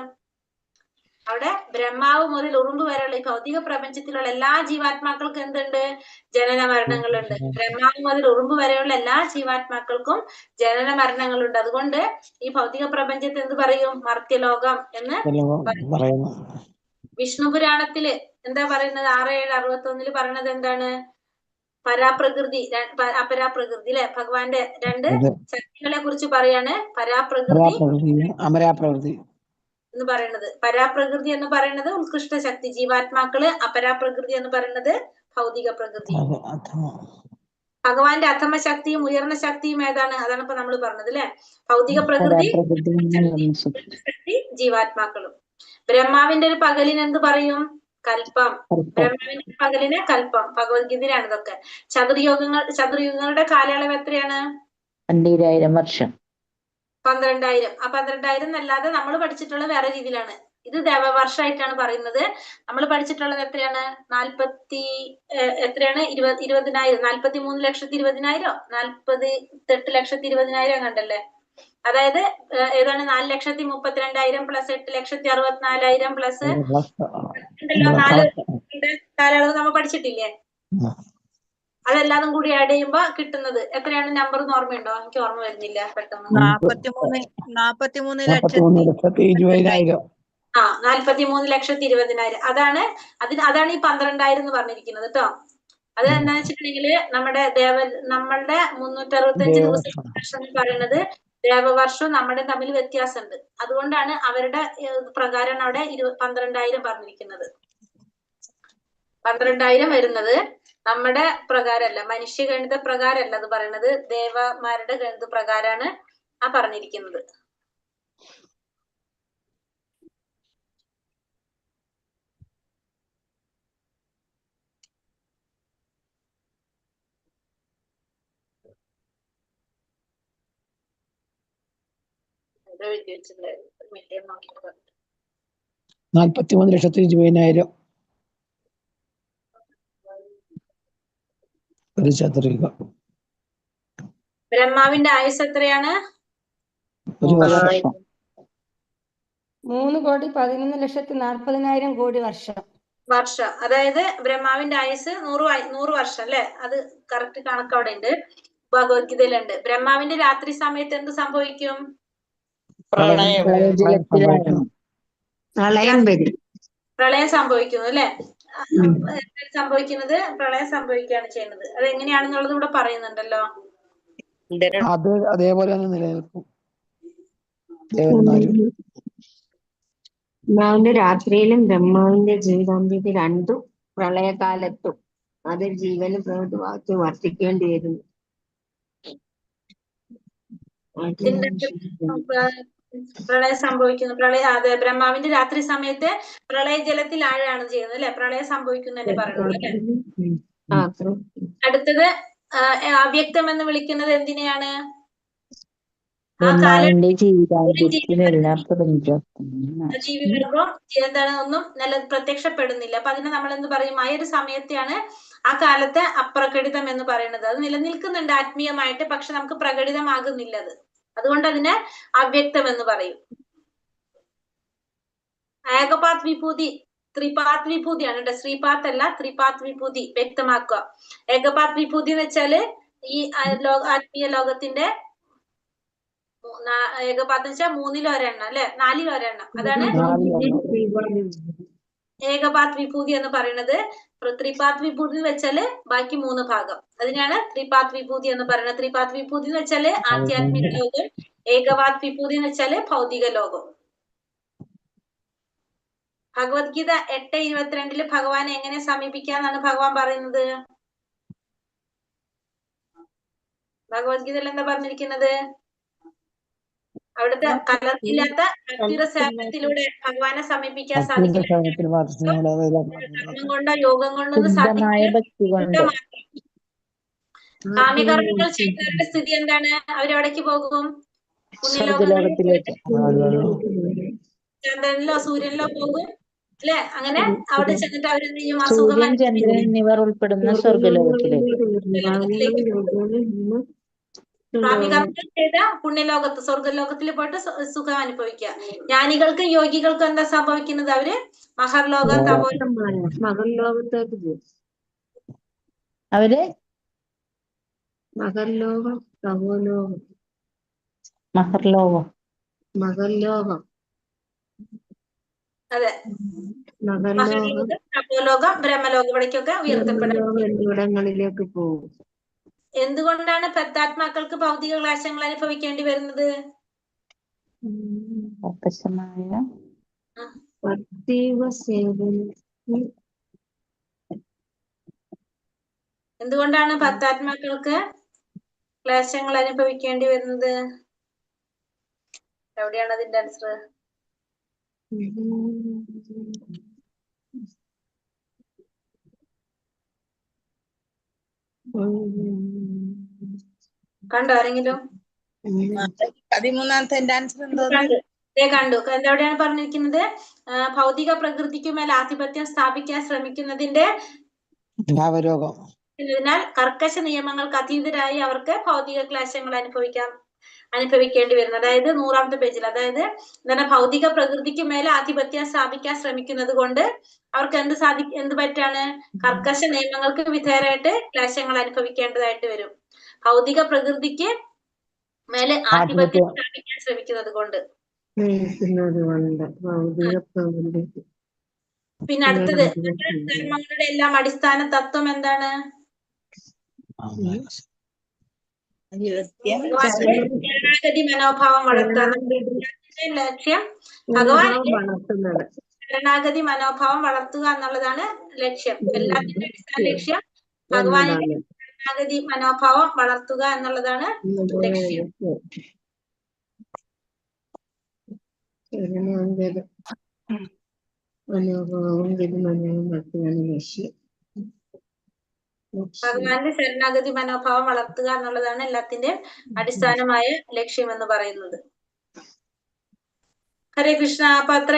അവിടെ ബ്രഹ്മാവ് മുതൽ ഉറുമ്പ് വരെയുള്ള ഈ ഭൗതിക പ്രപഞ്ചത്തിലുള്ള എല്ലാ ജീവാത്മാക്കൾക്കും എന്തുണ്ട്, ജനന മരണങ്ങളുണ്ട്. ബ്രഹ്മാവ് മുതൽ ഉറുമ്പ് വരെയുള്ള എല്ലാ ജീവാത്മാക്കൾക്കും ജനന മരണങ്ങളുണ്ട്. അതുകൊണ്ട് ഈ ഭൗതിക പ്രപഞ്ചത്തെ എന്ത് പറയും, മർത്യലോകം എന്ന് പറയുന്നു. വിഷ്ണു പുരാണത്തില് എന്താ പറയുന്നത്, 6:7-61 പറയുന്നത് എന്താണ്, പരാപ്രകൃതി അപരാപ്രകൃതി അല്ലെ, ഭഗവാന്റെ രണ്ട് ശക്തികളെ കുറിച്ച് പറയാണ്. പരാപ്രകൃതി എന്ന് പറയുന്നത്, പരാപ്രകൃതി എന്ന് പറയുന്നത് ഉത്കൃഷ്ട ശക്തി ജീവാത്മാക്കള്, അപരാപ്രകൃതി എന്ന് പറയുന്നത് ഭൗതിക പ്രകൃതി. ഭഗവാന്റെ അധമ ശക്തിയും ഉയർന്ന ശക്തിയും ഏതാണ്? അതാണ് ഇപ്പൊ നമ്മൾ പറഞ്ഞത് അല്ലെ. ഭൗതിക പ്രകൃതി, ശക്തി, ജീവാത്മാക്കളും. ബ്രഹ്മാവിന്റെ ഒരു പകലിന് എന്ത് പറയും? കൽപ്പം. ബ്രഹ്മാവിന്റെ ഒരു പകലിന് കൽപ്പം. ഭഗവത്ഗീതയിലാണ് ഇതൊക്കെ. ചതുർയുഗങ്ങളുടെ കാലയളവ് എത്രയാണ്? 2000 വർഷം. 12,000. ആ 12,000 എന്നല്ലാതെ നമ്മൾ പഠിച്ചിട്ടുള്ളത് വേറെ രീതിയിലാണ്. ഇത് ദേവവർഷമായിട്ടാണ് പറയുന്നത്. നമ്മൾ പഠിച്ചിട്ടുള്ളത് എത്രയാണ്? എത്രയാണ്? 20,000. 43,20,000 48,20,000 കണ്ടല്ലേ. അതായത് ഏതാണ്? 4,32,000 പ്ലസ് 8,64,000 പ്ലസ് ഉണ്ടല്ലോ 4 കാലയളവ് നമ്മൾ പഠിച്ചിട്ടില്ലേ? അതെല്ലാതും കൂടി ആഡ് ചെയ്യുമ്പോ കിട്ടുന്നത് എത്രയാണ്? നമ്പർ ഓർമ്മയുണ്ടോ? എനിക്ക് ഓർമ്മ വരുന്നില്ല പെട്ടെന്ന്. 43,20,000. 43,20,000. അതാണ് ഈ 12,000 എന്ന് പറഞ്ഞിരിക്കുന്നത് കേട്ടോ. അത് എന്താ വെച്ചിട്ടുണ്ടെങ്കിൽ നമ്മളുടെ 365 ദിവസം വർഷം എന്ന് പറയുന്നത് ദേവവർഷവും നമ്മുടെ തമ്മിൽ വ്യത്യാസമുണ്ട്. അതുകൊണ്ടാണ് അവരുടെ പ്രകാരമാണ് അവിടെ 12,000 പറഞ്ഞിരിക്കുന്നത്. 12,000 വരുന്നത് നമ്മുടെ പ്രകാരമല്ല, മനുഷ്യഗണിത പ്രകാരമല്ല അത് പറയുന്നത്, ദേവന്മാരുടെ ഗണിത പ്രകാരമാണ് ആ പറഞ്ഞിരിക്കുന്നത്. എഴുതി വെച്ചിട്ടുണ്ടായിരുന്നു. 43,20,000 ഒരു ചതുരയുഗം. ബ്രഹ്മാവിന്റെ ആയുസ് എത്രയാണ്? ഒരു വർഷം. 3,11,40,000 കോടി വർഷം. അതായത് ബ്രഹ്മാവിന്റെ ആയുസ് 100 വർഷം അല്ലെ. അത് കറക്റ്റ് കണക്ക് അവിടെ ഉണ്ട്, ഭഗവത്ഗീതയിലുണ്ട്. ബ്രഹ്മാവിന്റെ രാത്രി സമയത്ത് എന്ത് സംഭവിക്കും? പ്രളയം സംഭവിക്കുന്നു അല്ലെ. സംഭവിക്കുന്നത് പ്രളയം സംഭവിക്കുകയാണ് ചെയ്യുന്നത്. അത് എങ്ങനെയാണെന്നുള്ളത് ഇവിടെ പറയുന്നുണ്ടല്ലോ. അത് അതേപോലെ തന്നെ നിലനിൽക്കും. ബ്രഹ്മാവിന്റെ രാത്രിയിലും ബ്രഹ്മാവിന്റെ ജീവിതാന്ത്യത്തിൽ രണ്ടും പ്രളയകാലത്തും അത് ജീവന് പ്രകൃതി വർദ്ധിക്കേണ്ടി വരുന്നു. പ്രളയം സംഭവിക്കുന്നു. അതെ, ബ്രഹ്മാവിന്റെ രാത്രി സമയത്ത് പ്രളയ ജലത്തിൽ ആഴാണ് ചെയ്യുന്നത് അല്ലെ. പ്രളയം സംഭവിക്കുന്നു തന്നെ പറയുന്നത് അല്ലെ. അടുത്തത് അവ്യക്തം എന്ന് വിളിക്കുന്നത് എന്തിനെയാണ്? ജീവിവർഗം എന്താണ് ഒന്നും പ്രത്യക്ഷപ്പെടുന്നില്ല. അപ്പൊ അതിനെ നമ്മൾ എന്ത് പറയും? ആ ഒരു സമയത്തെയാണ് ആ കാലത്തെ അപ്രകടിതം എന്ന് പറയുന്നത്. അത് നിലനിൽക്കുന്നുണ്ട് ആത്മീയമായിട്ട്, പക്ഷെ നമുക്ക് പ്രകടിതമാകുന്നില്ല അത്. അതുകൊണ്ട് അതിനെ അവ്യക്തം എന്ന് പറയും. ഏകപാത് വിഭൂതി, ത്രിപാത് വിഭൂതിയാണ് കേട്ടോ. ശ്രീപാത് അല്ല, ത്രിപാത് വിഭൂതി വ്യക്തമാക്കുക. ഏകപാത് വിഭൂതി എന്ന് വെച്ചാല് ഈ ആത്മീയ ലോകത്തിന്റെ ഏകപാത് എന്ന് വെച്ചാൽ 3-1 അല്ലെ, 4-1. അതാണ് ഏകപാത് വിഭൂതി എന്ന് പറയുന്നത്. ത്രിപാത് വിഭൂതി എന്ന് വെച്ചാല് ബാക്കി 3 ഭാഗം, അതിനാണ് ത്രിപാത് വിഭൂതി എന്ന് പറയുന്നത്. ത്രിപാത് വിഭൂതി എന്ന് വെച്ചാല് ആധ്യാത്മിക ലോകം, ഏകപാത് വിഭൂതി എന്ന് വെച്ചാല് ഭൗതിക ലോകം. ഭഗവത്ഗീത 8:22 ഭഗവാനെ എങ്ങനെ സമീപിക്കാന്നാണ് ഭഗവാൻ പറയുന്നത്? ഭഗവത്ഗീതയിൽ എന്താ പറഞ്ഞിരിക്കുന്നത്? അവിടുത്തെ കലർപ്പില്ലാത്ത ഭക്തിയുടെ സേവനത്തിലൂടെ ഭഗവാനെ സമീപിക്കാൻ സാധിക്കും. കർമ്മം കൊണ്ടോ യോഗം കൊണ്ടോ സാധിക്കില്ല. കാമ്യകർമ്മങ്ങൾ ചെയ്യുന്നവരുടെ സ്ഥിതി എന്താണ്? അവരെവിടേക്ക് പോകും? പുണ്യലോകത്തിലേക്ക്, ചന്ദ്രനിലോ സൂര്യനിലോ പോകും അല്ലെ. അങ്ങനെ അവിടെ ചെന്നിട്ട് അവരെന്ത് ചെയ്യും? അസുഖം ഉൾപ്പെടുന്ന സ്വർഗലോകത്തിലേക്ക്. കാമ്യകർമ്മങ്ങൾ ചെയ്ത പുണ്യലോകത്ത് സ്വർഗലോകത്തിൽ പോയിട്ട് സുഖം അനുഭവിക്കുക. ജ്ഞാനികൾക്കും യോഗികൾക്കും എന്താ സംഭവിക്കുന്നത്? അവര് മഹർലോകം, മഹർലോകത്തേക്ക് പോകും. അവര് മഹർലോകം, തപോലോകം, മഹർലോകം, അതെ, മഹർലോകം, തപോലോകം, ബ്രഹ്മലോകം, ഇവിടേക്കൊക്കെ ഉയർത്തപ്പെടും. എന്നിവിടങ്ങളിലേക്ക് പോകും. എന്തുകൊണ്ടാണ് പെത്താത്മാക്കൾക്ക് ഭൗതിക ക്ലേശങ്ങൾ അനുഭവിക്കേണ്ടി വരുന്നത്? എന്തുകൊണ്ടാണ് പത്താത്മാക്കൾക്ക് ക്ലേശങ്ങൾ അനുഭവിക്കേണ്ടി വരുന്നത്? എവിടെയാണ് അതിന്റെ ആൻസർ? കണ്ടോ ആരെങ്കിലും? 13ാമത്തെ ആൻസർ എന്തോ കണ്ടു. എവിടെയാണ് പറഞ്ഞിരിക്കുന്നത്? ഭൗതിക പ്രകൃതിക്കു മേൽ ആധിപത്യം സ്ഥാപിക്കാൻ ശ്രമിക്കുന്നതിന്റെ ഭാവരോഗം. അതിനാൽ കർക്കശ നിയമങ്ങൾക്ക് അതീതരായി അവർക്ക് ഭൗതിക ക്ലേശങ്ങൾ അനുഭവിക്കേണ്ടി വരുന്നത്. അതായത് 100ാമത്തെ പേജിൽ, അതായത് എന്താണ്, ഭൗതിക പ്രകൃതിക്ക് മേലെ ആധിപത്യം സ്ഥാപിക്കാൻ ശ്രമിക്കുന്നത് കൊണ്ട് അവർക്ക് എന്ത് പറ്റാണ്? കർക്കശ നിയമങ്ങൾക്ക് വിധേയരായിട്ട് ക്ലേശങ്ങൾ അനുഭവിക്കേണ്ടതായിട്ട് വരും. ഭൗതിക പ്രകൃതിക്ക് മേലെ ആധിപത്യം സ്ഥാപിക്കാൻ ശ്രമിക്കുന്നത് കൊണ്ട്. പിന്നെ അടുത്തത്, ധർമ്മങ്ങളുടെ എല്ലാം അടിസ്ഥാന തത്വം എന്താണ്? ശരണാഗതി മനോഭാവം വളർത്താൻ ലക്ഷ്യം. ഭഗവാൻ ശരണാഗതി മനോഭാവം വളർത്തുക എന്നുള്ളതാണ് ലക്ഷ്യം. എല്ലാത്തിന്റെ അടിസ്ഥാന ലക്ഷ്യം ഭഗവാന്റെ ശരണാഗതി മനോഭാവം വളർത്തുക എന്നുള്ളതാണ് ലക്ഷ്യം. ഭഗവാന്റെ ശരണാഗതി മനോഭാവം വളർത്തുക എന്നുള്ളതാണ് എല്ലാത്തിന്റെയും അടിസ്ഥാനമായ ലക്ഷ്യം എന്ന് പറയുന്നത്. ഹരേ കൃഷ്ണ. അപ്പൊ അത്ര